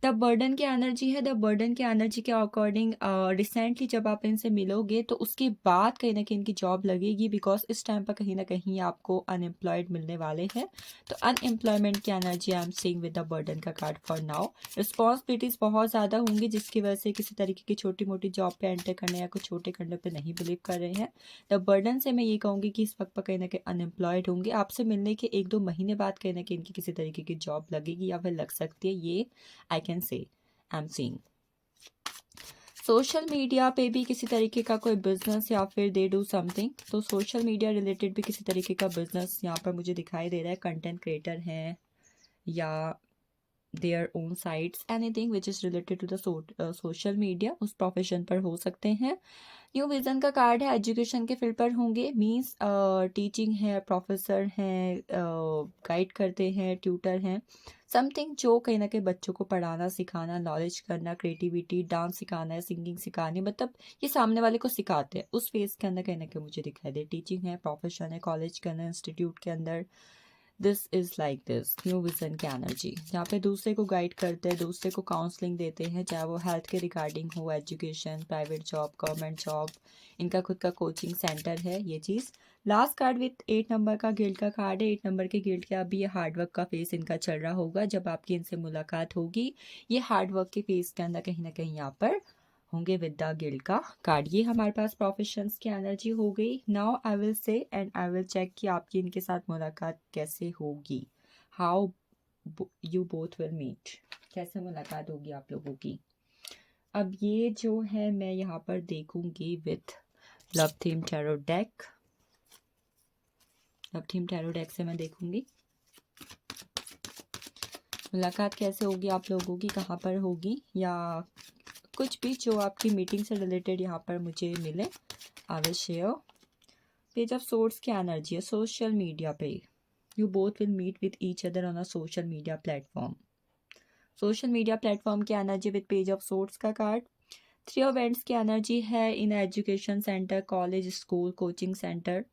द बर्डन की एनर्जी है। द बर्डन की एनर्जी के अकॉर्डिंग रिसेंटली जब आप इनसे मिलोगे तो उसके बाद कहीं ना कहीं इनकी जॉब लगेगी, बिकॉज इस टाइम पर कहीं ना कहीं आपको अनएम्प्लॉयड मिलने वाले हैं। तो अनएम्प्लॉयमेंट की energy I am seeing with the burden का कार्ड फॉर नाउ। रिस्पॉन्सिबिलिटीज बहुत ज़्यादा होंगी जिसकी वजह से किसी तरीके की छोटी मोटी जॉब पे एंटर करने या कुछ छोटे करने पे नहीं बिलीव कर रहे हैं। द बर्डन से मैं ये कहूँगी कि इस वक्त पर कहीं ना कहीं अनएम्प्लॉयड होंगे। आपसे मिलने के 1-2 महीने बाद कहीं ना कहीं इनकी किसी तरीके की जॉब लगेगी या फिर लग सकती है, ये I can say I'm seeing. Social media पे भी किसी तरीके का कोई बिजनेस या फिर दे डू समथिंग, तो सोशल मीडिया रिलेटेड भी किसी तरीके का बिजनेस यहाँ पर मुझे दिखाई दे रहा है। कंटेंट क्रिएटर हैं या their own sites, anything which is related to the social media, उस प्रोफेशन पर हो सकते हैं। न्यू विज़न का कार्ड है, एजुकेशन के फील्ड पर होंगे, मीन्स टीचिंग है, प्रोफेसर हैं, गाइड करते हैं, ट्यूटर हैं, समथिंग जो कहीं ना कहीं बच्चों को पढ़ाना सिखाना, नॉलेज करना, क्रिएटिविटी, डांस सिखाना है, सिंगिंग सिखानी, मतलब ये सामने वाले को सिखाते हैं, उस फेस के अंदर कहीं ना कहीं मुझे दिखाई दे। टीचिंग है, प्रोफेशन है, कॉलेज के अंदर, इंस्टीट्यूट के अंदर, this is like this new vision की एनर्जी। यहाँ पे दूसरे को गाइड करते हैं, दूसरे को काउंसलिंग देते हैं, चाहे वो हेल्थ के रिगार्डिंग हो, education, private job, government job, इनका खुद का कोचिंग सेंटर है ये चीज़। लास्ट कार्ड विथ 8 नंबर का गिल्ड का कार्ड है। 8 नंबर के गिल्ड के अभी ये हार्डवर्क का फेस इनका चल रहा होगा। जब आपकी इनसे मुलाकात होगी, ये हार्डवर्क के फेस के अंदर कहीं ना कहीं यहाँ पर होंगे विद द गिल्ड का कार्ड। ये हमारे पास प्रोफेशंस की एनर्जी हो गई। Now I will say and I will check कि आपकी इनके साथ मुलाकात कैसे होगी, how you both will meet, कैसे मुलाकात होगी आप लोगों की। अब ये जो है मैं यहाँ पर देखूंगी with love theme tarot deck. Love theme tarot deck से मैं देखूंगी मुलाकात कैसे होगी आप लोगों की, कहाँ पर होगी, या कुछ भी जो आपकी मीटिंग से रिलेटेड यहाँ पर मुझे मिले, I will share. Page of swords की एनर्जी है सोशल मीडिया पे। You both will meet with each other on a social media platform. Social media platform की energy with page of swords का कार्ड। 3 ऑफ वेंट्स की energy है in education centre, college, school, coaching centre,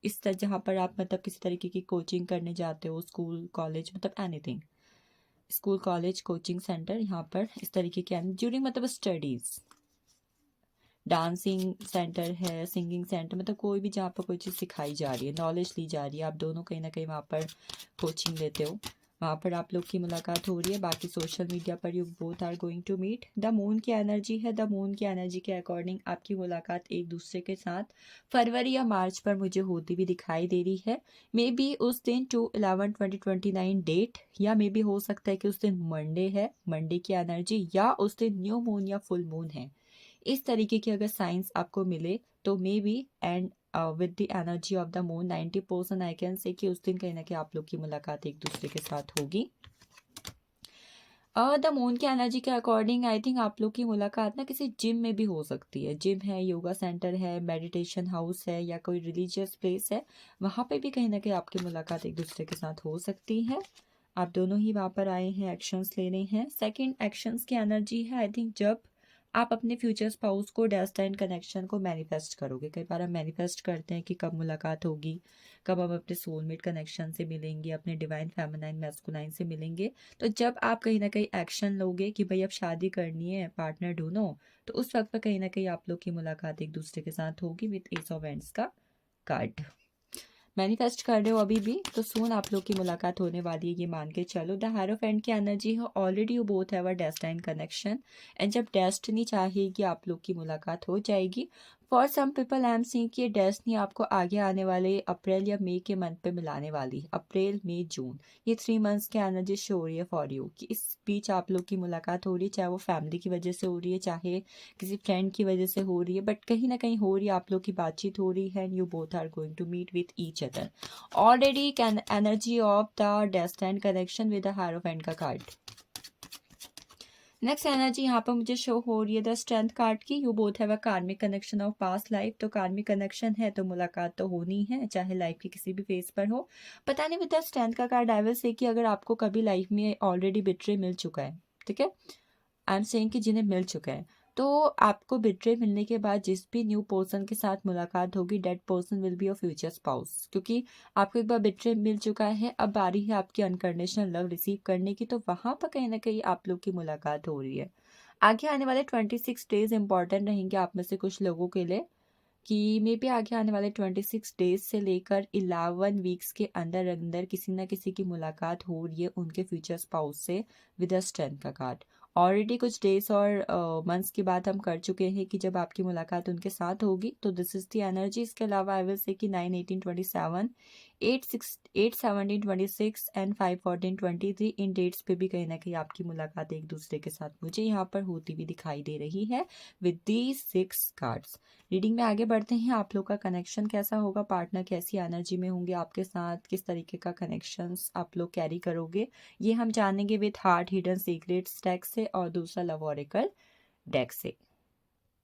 इस तरह जहाँ पर आप मतलब किसी तरीके की कोचिंग करने जाते हो, स्कूल कॉलेज मतलब anything, school college coaching centre, यहाँ पर इस तरीके के ड्यूरिंग मतलब स्टडीज़, डांसिंग सेंटर है, सिंगिंग सेंटर, मतलब कोई भी जहाँ पर कोई चीज़ सिखाई जा रही है, नॉलेज ली जा रही है, आप दोनों कहीं ना कहीं वहाँ पर कोचिंग लेते हो, वहाँ पर आप लोग की मुलाकात हो रही है। बाकी सोशल मीडिया पर you both are going to meet. The moon की एनर्जी है। द मून की एनर्जी के अकॉर्डिंग आपकी मुलाकात एक दूसरे के साथ फरवरी या मार्च पर मुझे होती हुई दिखाई दे रही है। मे बी उस दिन 2/11/2029 डेट, या मे बी हो सकता है कि उस दिन मंडे है, मंडे की एनर्जी, या उस दिन न्यू मून या फुल मून है। इस तरीके की अगर साइंस आपको मिले तो may be and with the energy of the moon 90% I can से कि उस दिन कहीं ना कहीं आप लोग की मुलाकात एक दूसरे के साथ होगी। द मून की एनर्जी के अकॉर्डिंग आई थिंक आप लोग की मुलाकात ना किसी जिम में भी हो सकती है। जिम है, योगा सेंटर है, मेडिटेशन हाउस है, या कोई रिलीजियस प्लेस है, वहाँ पे भी कहीं ना कहीं आपकी मुलाकात एक दूसरे के साथ हो सकती है। आप दोनों ही वहाँ पर आए हैं, एक्शंस ले रहे हैं। सेकंड एक्शंस की एनर्जी है आई थिंक जब आप अपने फ्यूचर स्पाउस को, डेस्टाइन कनेक्शन को मैनिफेस्ट करोगे। कई बार हम मैनिफेस्ट करते हैं कि कब मुलाकात होगी, कब हम अपने सोलमेट कनेक्शन से मिलेंगे, अपने डिवाइन फेमिनाइन मैस्कुलाइन से मिलेंगे। तो जब आप कहीं ना कहीं एक्शन लोगे कि भाई अब शादी करनी है, पार्टनर ढूंढो, तो उस वक्त पर कहीं ना कहीं आप लोग की मुलाकात एक दूसरे के साथ होगी विथ एस ऑफ वेंट्स का कार्ड। मैनिफेस्ट कर रहे हो अभी भी, तो सून आप लोग की मुलाकात होने वाली है, ये मान के चलो। द हायरोफेंट की एनर्जी है। Already you both have a destined connection, and जब डेस्टिनी चाहेगी आप लोग की मुलाकात हो जाएगी। For some people I am seeing कि डेस्टिनी आपको आगे आने वाले अप्रैल या मई के मंथ पे मिलाने वाली है। अप्रैल, मई, जून, ये 3 मंथ्स की एनर्जी शो हो रही है फॉर यू कि इस बीच आप लोग की मुलाकात हो रही है, चाहे वो फैमिली की वजह से हो रही है, चाहे किसी फ्रेंड की वजह से हो रही है, बट कहीं ना कहीं हो रही है, आप लोग की बातचीत हो रही है, and you both are going to meet with each other. Already can energy of the destined connection with the hierophant का कार्ड। नेक्स्ट एनर्जी यहाँ पर मुझे शो हो रही है द स्ट्रेंथ कार्ड की। You both have a karmic connection of past life. तो karmic connection है तो मुलाकात तो होनी है, चाहे लाइफ की किसी भी फेज पर हो। पता नहीं, विद द स्ट्रेंथ का कार्ड आई विल से कि अगर आपको कभी लाइफ में ऑलरेडी बिट्रे मिल चुका है, ठीक है, आई एम सेइंग कि जिन्हें मिल चुका है, तो आपको बिट्रे मिलने के बाद जिस भी न्यू पर्सन के साथ मुलाकात होगी, that person will be your future spouse. क्योंकि आपको एक बार बिट्रे मिल चुका है, अब बारी है आपकी अनकंडीशनल लव रिसीव करने की, तो वहाँ पर कहीं ना कहीं आप लोग की मुलाकात हो रही है। आगे आने वाले 26 डेज इंपॉर्टेंट रहेंगे आप में से कुछ लोगों के लिए, कि मे बी आगे आने वाले 26 डेज से लेकर 11 वीक्स के अंदर अंदर किसी ना किसी की मुलाकात हो रही है उनके फ्यूचर स्पाउस से विद अ स्ट्रेंथ का कार्ड। ऑलरेडी कुछ डेज और मंथ्स की बात हम कर चुके हैं कि जब आपकी मुलाकात उनके साथ होगी, तो दिस इज द एनर्जी। इसके अलावा आई विल से कि 9/18/27 8/17/26 एंड 5/14/23 इन डेट्स पे भी कहीं ना कहीं आपकी मुलाकात एक दूसरे के साथ मुझे यहाँ पर होती हुई दिखाई दे रही है विद दी 6 कार्ड्स। रीडिंग में आगे बढ़ते हैं। आप लोग का कनेक्शन कैसा होगा, पार्टनर कैसी एनर्जी में होंगे आपके साथ, किस तरीके का कनेक्शंस आप लोग कैरी करोगे, ये हम जानेंगे with heart hidden secrets deck से और दूसरा लव ओरेकल डेक से।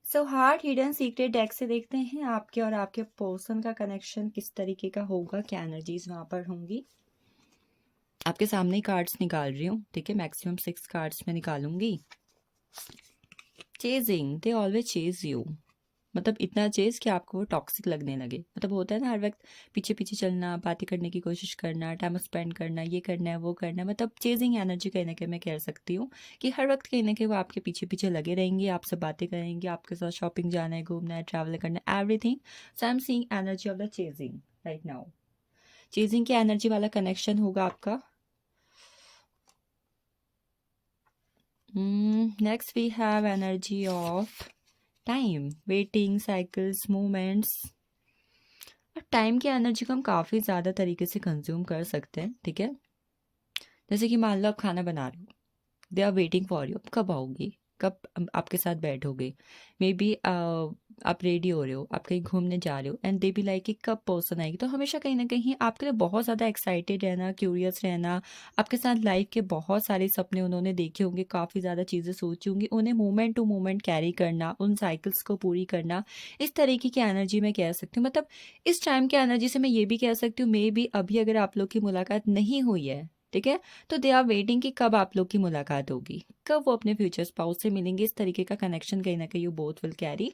So heart hidden secret deck से देखते हैं आपके और आपके पर्सन का कनेक्शन किस तरीके का होगा, क्या एनर्जीज वहां पर होंगी। आपके सामने ही कार्ड्स निकाल रही हूँ, ठीक है, मैक्सिमम 6 कार्ड्स में निकालूंगी। Chasing, they always chase you, मतलब इतना चेज कि आपको वो टॉक्सिक लगने लगे। मतलब होता है ना हर वक्त पीछे पीछे चलना, बातें करने की कोशिश करना, टाइम स्पेंड करना, ये करना है वो करना है, मतलब चेजिंग एनर्जी कहीं ना कहीं मैं कह सकती हूँ कि हर वक्त कहीं ना कहीं वो आपके पीछे पीछे लगे रहेंगे, आपसे बातें करेंगे, आपके साथ शॉपिंग जाना है, घूमना है, ट्रैवल करना है, everything. So I am seeing energy of the chasing right now. Chasing की एनर्जी वाला कनेक्शन होगा आपका। Next we have energy of time, waiting, cycles, movements. और टाइम की एनर्जी को हम काफ़ी ज़्यादा तरीके से कंज्यूम कर सकते हैं, ठीक है। जैसे कि मान लो आप खाना बना रहे हो, they are waiting for you, कब आओगी, कब आपके साथ बैठोगे। मे बी आप रेडी हो रहे हो, आप कहीं घूमने जा रहे हो एंड दे बी लाइक कि कब पर्सन आएगी। तो हमेशा कहीं ना कहीं आपके लिए बहुत ज़्यादा एक्साइटेड रहना, क्यूरियस रहना, आपके साथ लाइफ के बहुत सारे सपने उन्होंने देखे होंगे, काफ़ी ज़्यादा चीज़ें सोची होंगी, उन्हें मोमेंट टू मोमेंट कैरी करना, उन साइकिल्स को पूरी करना, इस तरीके की एनर्जी मैं कह सकती हूँ। मतलब इस टाइम की एनर्जी से मैं ये भी कह सकती हूँ, मे बी अभी अगर आप लोग की मुलाकात नहीं हुई है, ठीक है, तो दे आर वेटिंग कि कब आप लोग की मुलाकात होगी, कब वो अपने फ्यूचर स्पाउस से मिलेंगे। इस तरीके का कनेक्शन कहीं ना कहीं you both will carry.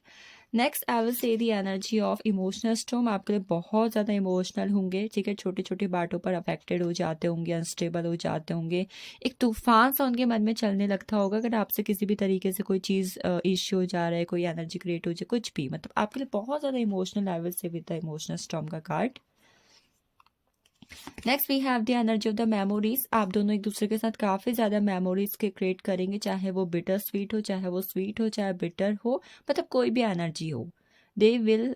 Next I will से the energy of emotional storm. आपके लिए बहुत ज़्यादा इमोशनल होंगे, ठीक है, छोटी छोटी बातों पर अफेक्टेड हो जाते होंगे, अनस्टेबल हो जाते होंगे, एक तूफान सा उनके मन में चलने लगता होगा अगर आपसे किसी भी तरीके से कोई चीज़ इश्यू हो जा रहा है, कोई एनर्जी क्रिएट हो जाए, कुछ भी, मतलब आपके लिए बहुत ज़्यादा emotional. I will say with the emotional storm का card. Next we have the energy of the memories. आप दोनों एक दूसरे के साथ काफ़ी ज़्यादा मेमोरीज के क्रिएट करेंगे, चाहे वो बिटर स्वीट हो, चाहे वो स्वीट हो, चाहे बिटर हो, मतलब कोई भी एनर्जी हो। They will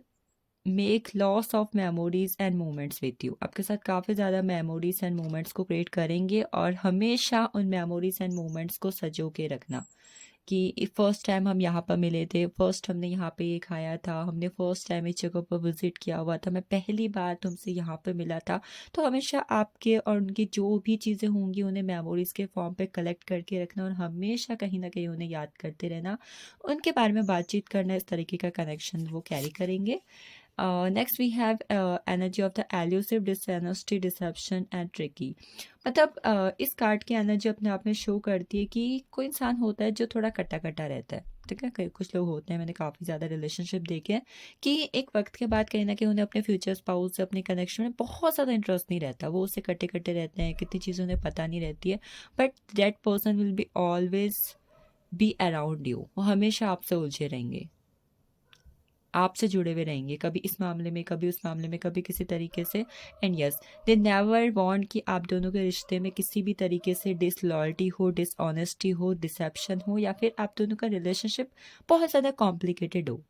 make loss of memories and moments with you. आपके साथ काफ़ी ज़्यादा मेमोरीज एंड मोमेंट्स को क्रिएट करेंगे और हमेशा उन मेमोरीज एंड मोमेंट्स को सजो के रखना कि फर्स्ट टाइम हम यहाँ पर मिले थे, फर्स्ट हमने यहाँ पे ये खाया था, हमने फर्स्ट टाइम इस जगह पर विजिट किया हुआ था, मैं पहली बार तुमसे यहाँ पर मिला था। तो हमेशा आपके और उनकी जो भी चीज़ें होंगी उन्हें मेमोरीज के फॉर्म पे कलेक्ट करके रखना और हमेशा कहीं ना कहीं उन्हें याद करते रहना, उनके बारे में बातचीत करना, इस तरीके का कनेक्शन वो कैरी करेंगे। Next we have energy of the elusive, dishonesty, deception and tricky. मतलब इस कार्ड की एनर्जी अपने आप में शो करती है कि कोई इंसान होता है जो थोड़ा कटा कटा रहता है, ठीक है। कई कुछ लोग होते हैं, मैंने काफ़ी ज़्यादा रिलेशनशिप देखे हैं कि एक वक्त के बाद कहीं ना कहीं उन्हें अपने फ्यूचर स्पाउस से, अपने कनेक्शन में बहुत ज़्यादा इंटरेस्ट नहीं रहता, वो उससे कटे कटे रहते हैं, कितनी चीज़ें उन्हें पता नहीं रहती है, but that person will be always be around you. वो हमेशा आपसे उलझे रहेंगे, आपसे जुड़े हुए रहेंगे, कभी इस मामले में, कभी उस मामले में, कभी किसी तरीके से। And yes, they never want कि आप दोनों के रिश्ते में किसी भी तरीके से डिसलॉयल्टी हो, डिसऑनेस्टी हो, डिसेप्शन हो, या फिर आप दोनों का रिलेशनशिप बहुत ज़्यादा कॉम्प्लिकेटेड हो।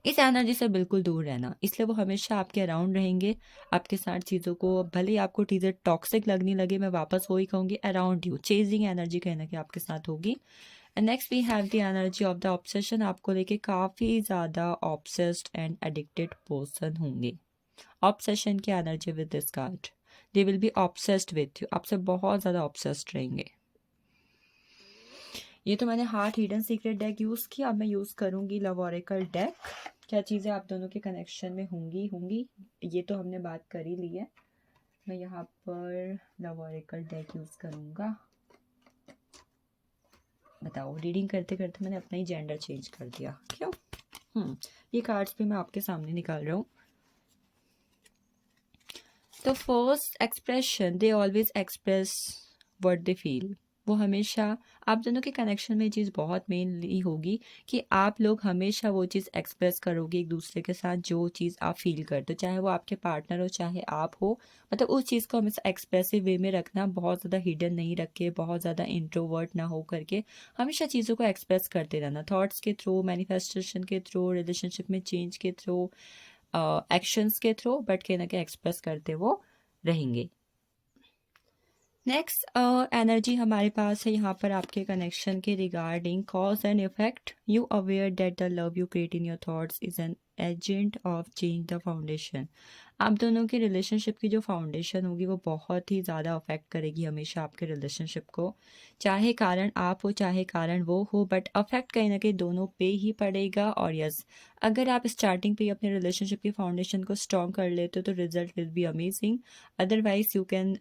इस एनर्जी से बिल्कुल दूर रहना, इसलिए वो हमेशा आपके अराउंड रहेंगे, आपके साथ चीज़ों को, भले ही आपको चीज़ें टॉक्सिक लगने लगे, मैं वापस वही कहूँगी, अराउंड यू। चेजिंग एनर्जी कहीं ना कहीं आपके साथ होगी। And next we have the energy of the obsession. आपको लेके काफ़ी ज़्यादा ऑब्सेस्ड एंड एडिक्टेड पर्सन होंगे। ऑब्सेशन की energy with this card, they will be obsessed with you, आपसे बहुत ज़्यादा ऑब्सेस्ड रहेंगे। ये तो मैंने heart hidden secret deck use किया, अब मैं यूज़ करूँगी लव ओरेकल डेक। क्या चीज़ें आप दोनों के कनेक्शन में होंगी ये तो हमने बात कर ही ली है। मैं यहाँ पर लव ओरेकल डेक यूज़ करूँगा। बताओ, रीडिंग करते करते मैंने अपना ही जेंडर चेंज कर दिया, क्यों? ये कार्ड्स भी मैं आपके सामने निकाल रहा हूँ। तो first expression, they always express what they feel. वो हमेशा, आप दोनों के कनेक्शन में ये चीज़ बहुत मेनली होगी कि आप लोग हमेशा वो चीज़ एक्सप्रेस करोगे एक दूसरे के साथ, जो चीज़ आप फील करते हो, चाहे वो आपके पार्टनर हो, चाहे आप हो, मतलब उस चीज़ को हमेशा एक्सप्रेसिव वे में रखना, बहुत ज़्यादा हिडन नहीं रख के, बहुत ज़्यादा इंट्रोवर्ट ना हो करके, हमेशा चीज़ों को एक्सप्रेस करते रहना, थॉट्स के थ्रू, मैनिफेस्टेशन के थ्रू, रिलेशनशिप में चेंज के थ्रू, एक्शंस के थ्रू, बट कहीं ना कहीं एक्सप्रेस करते वो रहेंगे। नेक्स्ट एनर्जी हमारे पास है यहाँ पर आपके कनेक्शन के regarding cause and effect. You aware that the love you create in your thoughts is an agent of change the foundation. आप दोनों के रिलेशनशिप की जो फाउंडेशन होगी वो बहुत ही ज़्यादा अफेक्ट करेगी हमेशा आपके रिलेशनशिप को, चाहे कारण आप हो चाहे कारण वो हो, बट अफेक्ट कहीं ना कहीं दोनों पे ही पड़ेगा। और यस, अगर आप स्टार्टिंग पे ही अपने रिलेशनशिप की फाउंडेशन को स्ट्रॉन्ग कर लेते हो तो result will be amazing. Otherwise you can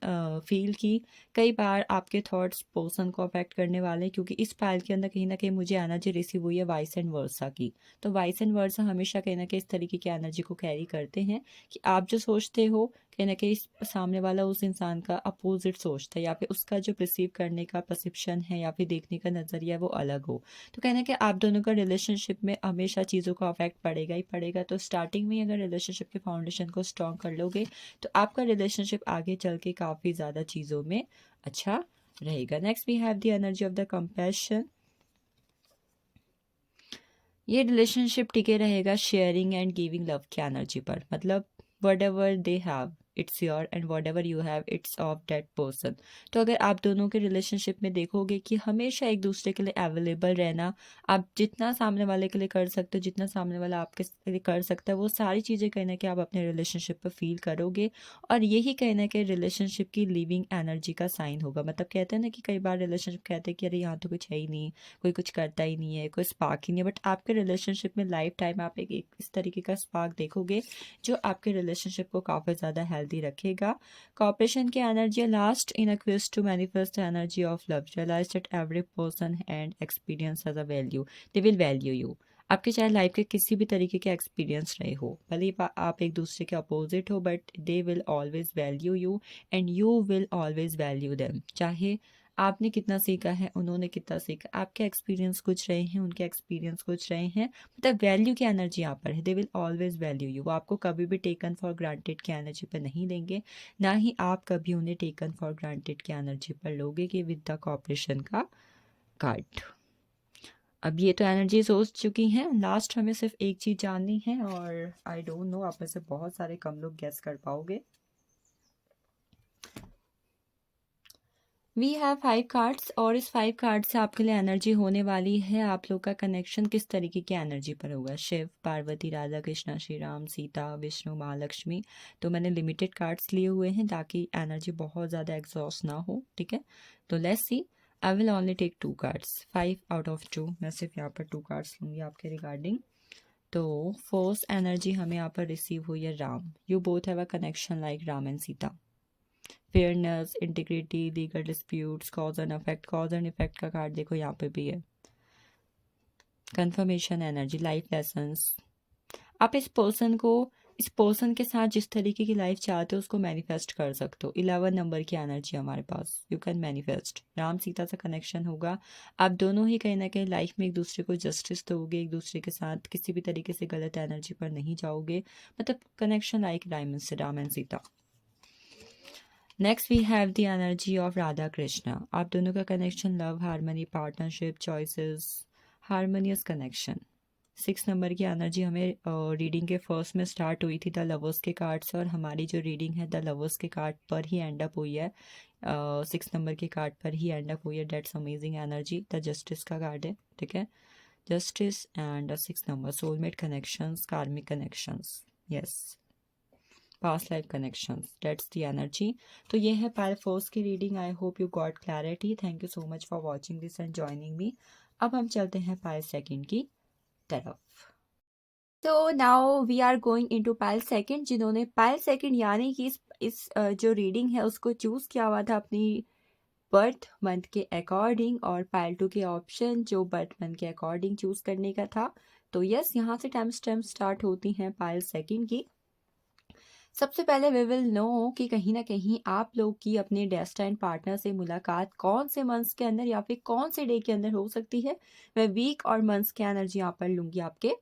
feel कि कई बार आपके थॉट्स पर्सन को अफेक्ट करने वाले हैं, क्योंकि इस फाइल के अंदर कहीं ना कहीं मुझे एनर्जी रिसीव हुई है वाइस एंड वर्सा की। तो वाइस एंड वर्सा हमेशा कहीं ना कहीं इस तरीके की एनर्जी को कैरी करते हैं कि आप जो सोचते हो कहीं ना कहीं सामने वाला उस इंसान का अपोजिट सोचता है, या फिर उसका जो रिसीव करने का परसेप्शन है या फिर देखने का नज़रिया है वो अलग हो। तो कहना कि आप दोनों का रिलेशनशिप में हमेशा चीज़ों का अफेक्ट पड़ेगा ही पड़ेगा। तो स्टार्टिंग में ही अगर रिलेशनशिप के फाउंडेशन को स्ट्रॉन्ग कर लोगे तो आपका रिलेशनशिप आगे चल के काफ़ी ज़्यादा चीज़ों में अच्छा रहेगा। Next we have the energy of the compassion. ये रिलेशनशिप टिके रहेगा शेयरिंग एंड गिविंग लव की एनर्जी पर, मतलब whatever they have it's your and whatever you have it's of that person. तो अगर आप दोनों के रिलेशनशिप में देखोगे कि हमेशा एक दूसरे के लिए अवेलेबल रहना, आप जितना सामने वाले के लिए कर सकते हो, जितना सामने वाला आपके लिए कर सकता है, वो सारी चीज़ें कहीं ना कहीं आप अपने रिलेशनशिप पर फील करोगे। और यही कहीं ना कहीं रिलेशनशिप की लिविंग एनर्जी का साइन होगा। मतलब कहते हैं ना कि कई बार रिलेशनशिप कहते हैं कि अरे यहाँ तो कुछ है ही नहीं, कोई कुछ करता ही नहीं है, कोई स्पार्क ही नहीं है, बट आपके रिलेशनशिप में लाइफ टाइम आप एक इस तरीके का स्पार्क देखोगे जो आपके रिलेशनशिप को काफ़ी ज़्यादा हेल्दी रखेगा। कॉपरेशन की energy last in a quest to manifest the energy of love, realise that every person and experience has a value, they will value you. आपके चाहे लाइफ के किसी भी तरीके के एक्सपीरियंस रहे हो, भले ही आप एक दूसरे के अपोजिट हो, but they will always value you and you will always value them. चाहे आपने कितना सीखा है, उन्होंने कितना सीखा, आपके एक्सपीरियंस कुछ रहे हैं, उनके एक्सपीरियंस कुछ रहे हैं, मतलब वैल्यू की एनर्जी यहाँ पर है। They will always value you. वो आपको कभी भी टेकन फॉर ग्रांटेड की एनर्जी पर नहीं लेंगे, ना ही आप कभी उन्हें टेकन फॉर ग्रांटेड की एनर्जी पर लोगे कि विद द कॉपरेशन का कार्ड। अब ये तो एनर्जी सोच चुकी हैं, लास्ट हमें सिर्फ एक चीज़ जाननी है, और आई डोंट नो आप में से बहुत सारे कम लोग गेस कर पाओगे। वी हैव 5 कार्ड्स, और इस 5 कार्ड से आपके लिए एनर्जी होने वाली है आप लोग का कनेक्शन किस तरीके की एनर्जी पर होगा। शिव, पार्वती, राधा कृष्णा, श्री राम, सीता, विष्णु, महालक्ष्मी। तो मैंने लिमिटेड कार्ड्स लिए हुए हैं ताकि एनर्जी बहुत ज़्यादा एग्जॉस्ट ना हो, ठीक है। तो let's see, I will only take 2 cards, 5 out of 2। मैं सिर्फ यहाँ पर 2 कार्ड्स लूँगी आपके रिगार्डिंग। तो फर्स्ट एनर्जी हमें यहाँ पर रिसीव हुई है Ram. You both have a connection like Ram and Sita. Fairness, integrity, legal disputes, cause and effect. Cause and effect का कार्ड देखो यहाँ पे भी है। Confirmation energy, life lessons. आप इस पर्सन के साथ जिस तरीके की लाइफ चाहते हो उसको मैनिफेस्ट कर सकते हो। 11 नंबर की एनर्जी हमारे पास, you can manifest. Ram Sita से कनेक्शन होगा, आप दोनों ही कहीं ना कहीं लाइफ में एक दूसरे को जस्टिस दोगे, एक दूसरे के साथ किसी भी तरीके से गलत एनर्जी पर नहीं जाओगे, मतलब connection like Ram and Sita. Next we have the energy of Radha Krishna. आप दोनों का connection love, harmony, partnership, choices, harmonious connection. 6 number की एनर्जी हमें रीडिंग के फर्स्ट में स्टार्ट हुई थी द लवर्स के कार्ड से, और हमारी जो रीडिंग है द लवर्स के कार्ड पर ही एंड अप हुई है, 6 नंबर के कार्ड पर ही एंड अप हुई है। Dates amazing energy. The justice का कार्ड है, ठीक है। Justice and 6 number, soulmate connections, karmic connections, yes, past life connections, that's the energy. तो ये है पायल फोर्स की reading. I hope you got clarity. Thank you so much for watching this and joining me. अब हम चलते हैं Payal second की तरफ। तो now we are going into Payal second. जिन्होंने पायल सेकंड यानी कि जो रीडिंग है उसको चूज़ किया हुआ था अपनी बर्थ मंथ के अकॉर्डिंग, और पायल 2 के ऑप्शन जो बर्थ मंथ के अकॉर्डिंग चूज़ करने का था। तो यस, यहाँ से टाइम स्टैम्प स्टार्ट होती हैं पायल सेकंड की। सबसे पहले वी विल नो कि कहीं ना कहीं आप लोग की अपने डेस्टाइन पार्टनर से मुलाकात कौन से मंथ्स के अंदर या फिर कौन से डे के अंदर हो सकती है। मैं वीक और मंथ्स की एनर्जी यहाँ पर लूँगी आपके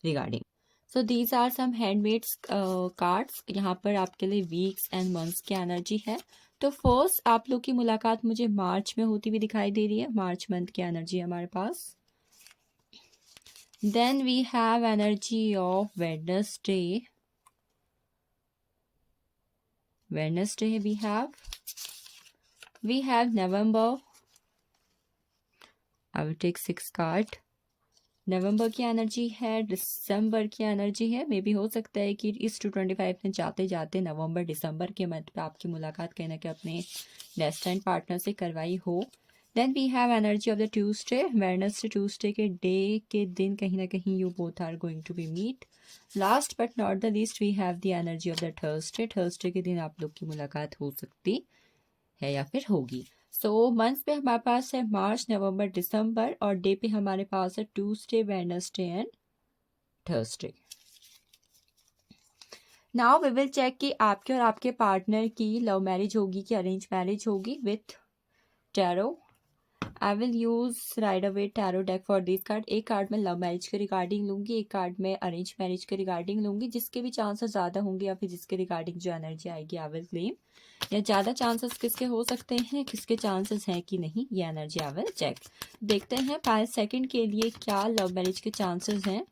regarding. So these are some handmades cards. यहाँ पर आपके लिए वीक्स एंड मंथ्स की एनर्जी है। तो फर्स्ट आप लोग की मुलाकात मुझे मार्च में होती हुई दिखाई दे रही है, मार्च मंथ की एनर्जी हमारे पास। Then we have energy of Wednesday. Wednesday we have November. I will take 6 card. नवंबर की एनर्जी है, दिसंबर की एनर्जी है। मे बी हो सकता है कि इस 225 में जाते जाते नवंबर दिसंबर के मंथ पे आपकी मुलाकात कहीं ना कहीं अपने डेस्टिन्ड पार्टनर से करवाई हो। Then we have energy of the Tuesday, Wednesday Tuesday के डे के दिन कहीं ना कहीं you both are going to be meet. Last but not the least we have the energy of the Thursday, Thursday के दिन आप लोग की मुलाकात हो सकती है या फिर होगी। सो मंथ्स पे हमारे पास है मार्च, नवंबर, दिसंबर, और डे पे हमारे पास है Tuesday, Wednesday and Thursday. Now we will check कि आपके और आपके पार्टनर की लव मैरिज होगी कि अरेंज मैरिज होगी with tarot. I will use rider waite tarot deck for this card. एक कार्ड में लव मैरिज के रिगार्डिंग लूंगी, एक कार्ड में अरेंज मैरिज के रिगार्डिंग लूंगी। जिसके भी चांसेस ज़्यादा होंगे या फिर जिसके रिगार्डिंग जो एनर्जी आएगी आई विल क्लेम। या ज़्यादा चांसेस किसके हो सकते हैं, किसके चांसेस हैं कि नहीं, ये एनर्जी आई विल चेक। देखते हैं 5 सेकंड के लिए क्या लव मैरिज के चांसेस हैं,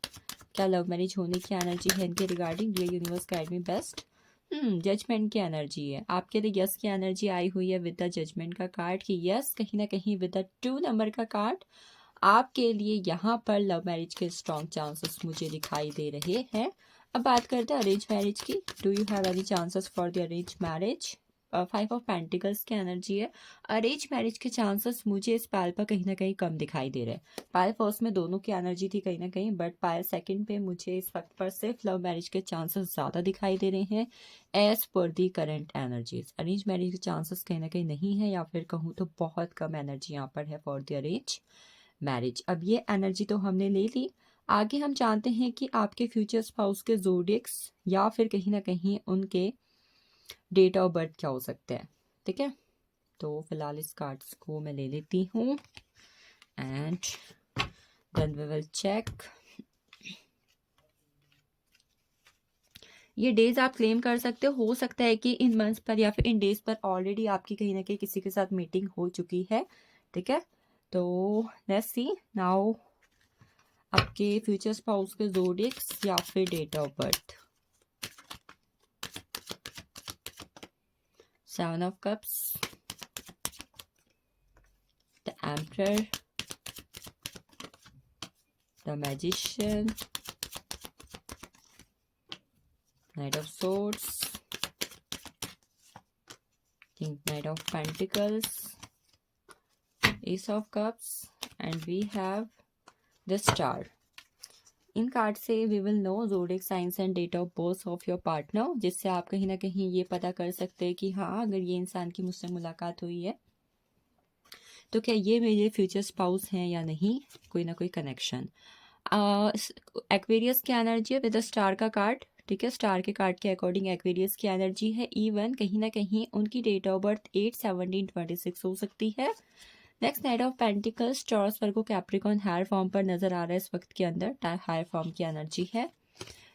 क्या लव मैरिज होने की एनर्जी है इनके regarding. Dear universe guide me best. Judgement की एनर्जी है आपके लिए। यस की एनर्जी आई हुई है विद द जजमेंट का कार्ड कि यस कहीं ना कहीं विद द 2 नंबर का कार्ड आपके लिए यहाँ पर लव मैरिज के स्ट्रॉन्ग चांसेस मुझे दिखाई दे रहे हैं। अब बात करते हैं अरेंज मैरिज की। Do you have any chances for the arrange marriage. 5 of pentacles की एनर्जी है। अरेंज मैरिज के चांसेस मुझे इस पायल पर कहीं ना कहीं कम दिखाई दे रहे हैं। पायल फर्स्ट में दोनों की एनर्जी थी कहीं ना कहीं, बट पायल सेकंड पे मुझे इस वक्त पर सिर्फ लव मैरिज के चांसेस ज़्यादा दिखाई दे रहे हैं as per the current energies. Arrange marriage के चांसेस कहीं ना कहीं नहीं है, या फिर कहूँ तो बहुत कम एनर्जी यहाँ पर है फॉर द अरेंज मैरिज। अब ये एनर्जी तो हमने ले ली। आगे हम जानते हैं कि आपके फ्यूचर स्पाउस के ज़ोडिएक्स या फिर कहीं ना कहीं उनके डेट ऑफ बर्थ क्या हो सकते हैं। ठीक है, तो फिलहाल इस कार्ड्स को मैं ले लेती हूँ and then we will check. ये डेज आप क्लेम कर सकते हो सकता है कि इन मंथ्स पर या फिर इन डेज पर ऑलरेडी आपकी कहीं ना कहीं किसी के साथ मीटिंग हो चुकी है। ठीक है, तो लेट्स सी नाउ आपके फ्यूचर स्पाउस के ज़ोडिएक्स या फिर date of birth. 7 of Cups, the Emperor, the Magician, Knight of Swords, King, Knight of Pentacles, Ace of Cups, and we have the Star. इन कार्ड से we will know zodiac science and date of birth of your partner, जिससे आप कहीं ना कहीं ये पता कर सकते हैं कि हाँ अगर ये इंसान की मुझसे मुलाकात हुई है तो क्या ये मेरे फ्यूचर स्पाउस हैं या नहीं, कोई ना कोई कनेक्शन। एक्वेरियस की एनर्जी है विद स्टार का कार्ड। ठीक है, स्टार के कार्ड के अकॉर्डिंग एक्वेरियस की एनर्जी है इवन कहीं ना कहीं उनकी डेट ऑफ बर्थ 8/17/26 हो सकती है। Next knight of pentacles, Taurus, Virgo, Capricorn higher form पर नजर आ रहा है इस वक्त के अंदर, हायर फॉर्म की एनर्जी है।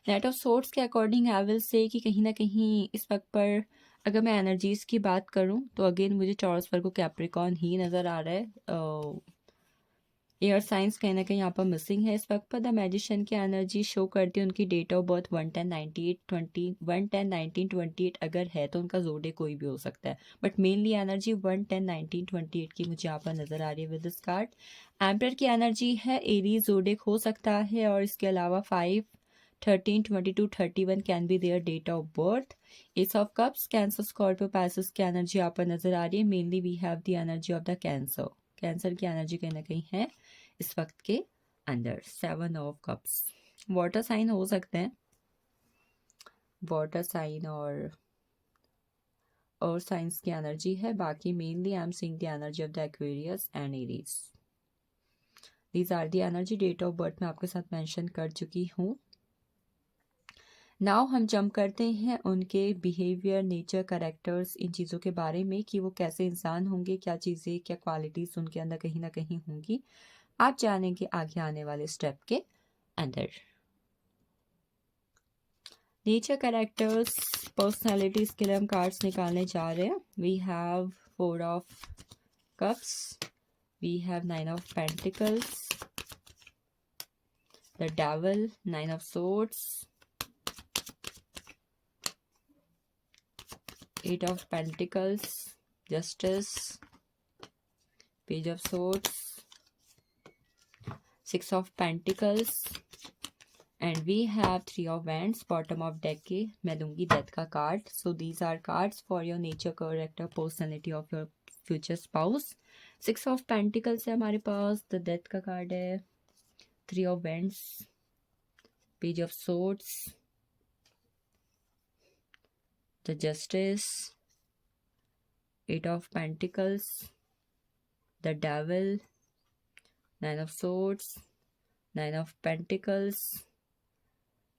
नाइट ऑफ सोर्ट्स के अकॉर्डिंग आई विल से कि कहीं ना कहीं इस वक्त पर अगर मैं एनर्जीज की बात करूं तो अगेन मुझे टॉरस, वर्गो, कैप्रिकॉर्न ही नज़र आ रहा है। एयर साइंस कहीं ना कहीं यहाँ पर मिसिंग है इस वक्त पर। द मैजिशियन की एनर्जी शो करती है उनकी डेट ऑफ बर्थ 1/10/19/20 अगर है तो उनका जोड़े कोई भी हो सकता है, बट मेनली एनर्जी 1/10/19/28 की मुझे यहाँ पर नजर आ रही है विद दिस कार्ड। एम्पर की एनर्जी है एरीज जोडिक हो सकता है, और इसके अलावा 5, 13, 22, 31 can be there date of birth. Ace of cups, Cancer, Scorpio, Pisces की एनर्जी यहाँ पर नजर आ रही है। Mainly we have the energy of the Cancer, Cancer की एनर्जी कहीं ना कहीं है इस वक्त के अंदर। 7 ऑफ कप्स, वाटर साइन हो सकते हैं, वाटर साइन और साइंस की एनर्जी है। बाकी mainly I am seeing the energy of the Aquarius and Aries. These are the energy. Date of birth में आपके साथ मेंशन कर चुकी हूँ। नाउ हम जंप करते हैं उनके बिहेवियर, नेचर, कैरेक्टर्स, इन चीज़ों के बारे में कि वो कैसे इंसान होंगे, क्या चीज़ें, क्या क्वालिटीज़ उनके अंदर कहीं ना कहीं होंगी, आप जानेंगे आगे आने वाले स्टेप के अंदर। नेचर, कैरेक्टर्स, पर्सनालिटीज के लिए हम कार्ड्स निकालने जा रहे हैं। We have 4 of cups, we have 9 of pentacles, the devil, 9 of swords, 8 of Pentacles, Justice, Page of Swords, 6 of Pentacles, and we have 3 of Wands. Bottom of deck के मैं दूंगी डेथ का card. So these are cards for your nature, character, personality of your future spouse. 6 of pentacles है हमारे पास, the death का card है. 3 of Wands, page of swords, the justice, 8 of Pentacles, the Devil, 9 of Swords, 9 of Pentacles,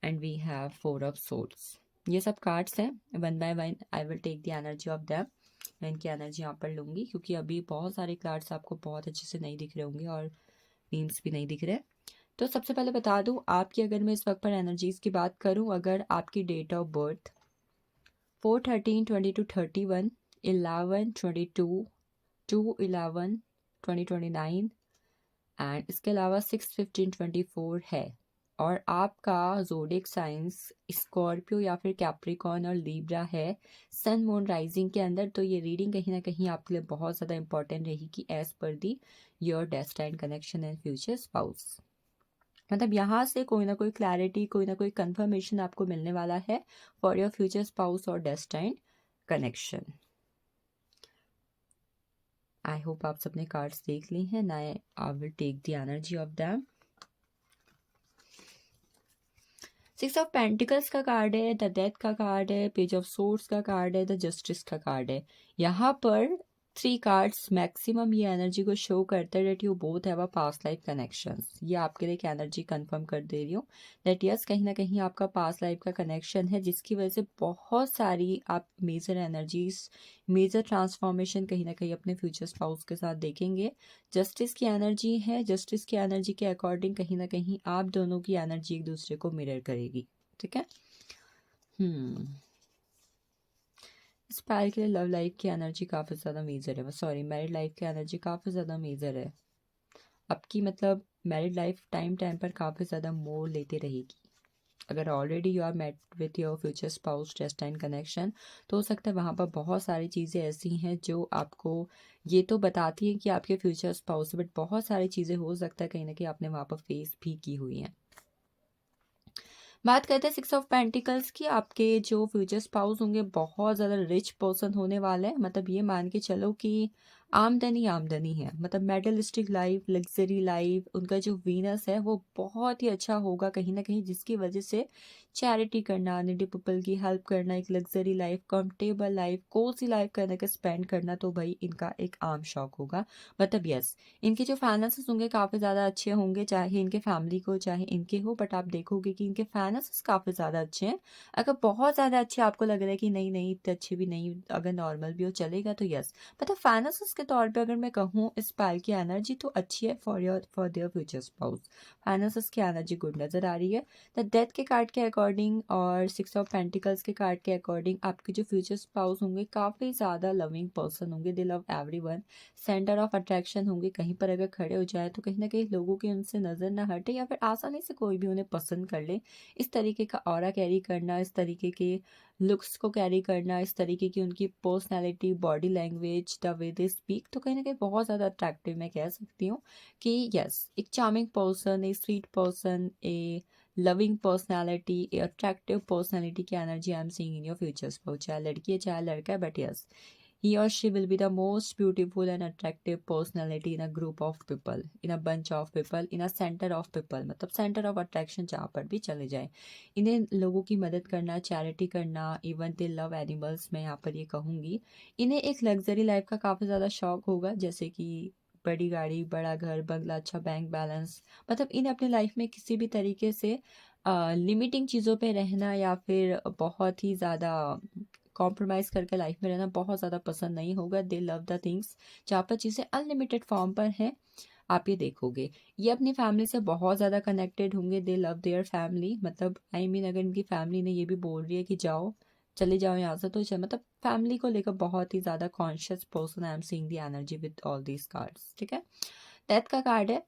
and we have 4 of Swords. ये सब cards हैं. One by one I will take the energy of them. मैं इनकी energy यहाँ पर लूँगी क्योंकि अभी बहुत सारे कार्ड्स आपको बहुत अच्छे से नहीं दिख रहे होंगे और मीम्स भी नहीं दिख रहे. तो सबसे पहले बता दूँ आपकी, अगर मैं इस वक्त पर एनर्जीज़ की बात करूँ, अगर आपकी डेट ऑफ बर्थ 4/13/22 31 11/22 2/11/2029 एंड इसके अलावा 6/15/24 है, और आपका ज़ोडिएक साइंस स्कॉर्पियो या फिर कैप्रिकॉर्न और लीब्रा है सन मून राइजिंग के अंदर, तो ये रीडिंग कहीं ना कहीं आपके लिए बहुत ज़्यादा इंपॉर्टेंट रहेगी as per the your destined connection and future spouse. मतलब यहाँ से कोई ना कोई क्लैरिटी, कोई ना कोई कंफर्मेशन आपको मिलने वाला है फॉर योर फ्यूचर स्पाउस और डेस्टाइन कनेक्शन. आई होप आप सबने कार्ड्स देख ली हैं. I will take the energy of them. 6 of pentacles का कार्ड है, द डेथ का कार्ड है, पेज ऑफ सोर्ड्स का कार्ड है, द जस्टिस का कार्ड है. यहाँ पर 3 कार्ड्स मैक्सिमम ये एनर्जी को शो करते हैं that you both have a past life connections. ये आपके लिए एक एनर्जी कंफर्म कर दे रही हूँ दैट यस, कहीं ना कहीं आपका पास्ट लाइफ का कनेक्शन है, जिसकी वजह से बहुत सारी आप मेजर एनर्जीज, मेजर ट्रांसफॉर्मेशन कहीं ना कहीं अपने फ्यूचर स्पाउस के साथ देखेंगे. जस्टिस की एनर्जी है. जस्टिस की एनर्जी के अकॉर्डिंग कहीं ना कहीं आप दोनों की एनर्जी एक दूसरे को मिरर करेगी. ठीक है. इस पैर के लिए लव लाइफ की एनर्जी काफ़ी ज़्यादा मेजर है. सॉरी, मैरिड लाइफ की एनर्जी काफ़ी ज़्यादा मेजर है. आपकी मतलब मैरिड लाइफ टाइम पर काफ़ी ज़्यादा मोड़ लेते रहेगी. अगर already you are met with your future spouse destined connection, तो हो सकता है वहाँ पर बहुत सारी चीज़ें ऐसी हैं जो आपको ये तो बताती हैं कि आपके फ्यूचर स्पाउस, बट बहुत सारी चीज़ें हो सकता है कहीं ना कहीं आपने वहाँ पर फेस भी की हुई हैं. बात करते हैं 6 ऑफ पेंटिकल्स की. आपके जो फ्यूचर स्पाउस होंगे बहुत ज़्यादा रिच पर्सन होने वाले हैं. मतलब ये मान के चलो कि आमदनी है. मतलब मेटलिस्टिक लाइफ, लग्जरी लाइफ, उनका जो वीनस है वो बहुत ही अच्छा होगा कहीं ना कहीं, जिसकी वजह से चैरिटी करना, नीडी पीपल की हेल्प करना, एक luxury life, comfortable life, cozy life करने का स्पेंड करना, तो भाई इनका एक आम शौक होगा. मतलब यस, इनके जो फाइनेंसेस होंगे काफ़ी ज़्यादा अच्छे होंगे, चाहे इनके फैमिली को चाहे इनके हो, बट आप देखोगे कि इनके फाइनेंसेस काफ़ी ज़्यादा अच्छे हैं. अगर बहुत ज़्यादा अच्छे आपको लग रहा है कि नहीं नहीं इतने अच्छे भी नहीं, अगर नॉर्मल भी हो चलेगा, तो यस. मतलब फाइनेंसेस के तौर पे अगर मैं कहूँ इस पैर की एनर्जी तो अच्छी है for their future spouse. Finances की एनर्जी गुड नज़र आ रही है. द डेथ के कार्ड के अकॉर्डिंग और 6 ऑफ पेंटिकल्स के कार्ड के अकॉर्डिंग आपके जो फ्यूचर स्पाउस होंगे काफ़ी ज़्यादा लविंग पर्सन होंगे. दे love everyone. Centre of attraction होंगे. कहीं पर अगर खड़े हो जाए तो कहीं ना कहीं लोगों की उनसे नज़र ना हटे, या फिर आसानी से कोई भी उन्हें पसंद कर ले. इस तरीके का ऑरा कैरी करना, इस तरीके के लुक्स को कैरी करना, इस तरीके की उनकी personality, body language, the way they speak, तो कहीं ना कहीं बहुत ज़्यादा अट्रैक्टिव मैं कह सकती हूँ कि यस, एक charming person, a sweet person, a loving personality, a attractive personality की energy I am seeing in your futures. चाहे लड़की है चाहे लड़का है, but yes, he or she will be the most beautiful and attractive personality in a group of people, in a bunch of people, in a center of people. मतलब center of attraction जहाँ पर भी चले जाए. इन्हें लोगों की मदद करना, चैरिटी करना, इवन दे लव एनिमल्स, मैं यहाँ पर ये कहूँगी. इन्हें एक लग्जरी लाइफ का काफ़ी ज़्यादा शौक होगा, जैसे कि बड़ी गाड़ी, बड़ा घर, बंगला, अच्छा बैंक बैलेंस. मतलब इन्हें अपनी लाइफ में किसी भी तरीके से लिमिटिंग चीज़ों पे रहना या फिर बहुत ही ज़्यादा कॉम्प्रोमाइज़ करके लाइफ में रहना बहुत ज़्यादा पसंद नहीं होगा. दे लव द थिंग्स जहाँ पर चीज़ें अनलिमिटेड फॉर्म पर हैं. आप ये देखोगे ये अपनी फैमिली से बहुत ज़्यादा कनेक्टेड होंगे. दे लव देयर फैमिली. मतलब आई मीन अगर इनकी फैमिली ने ये भी बोल रही है कि जाओ, चले जाओ यहाँ से, तो मतलब फैमिली को लेकर बहुत ही ज़्यादा conscious person. I am seeing the energy with all these cards. ठीक है. डेथ का कार्ड है.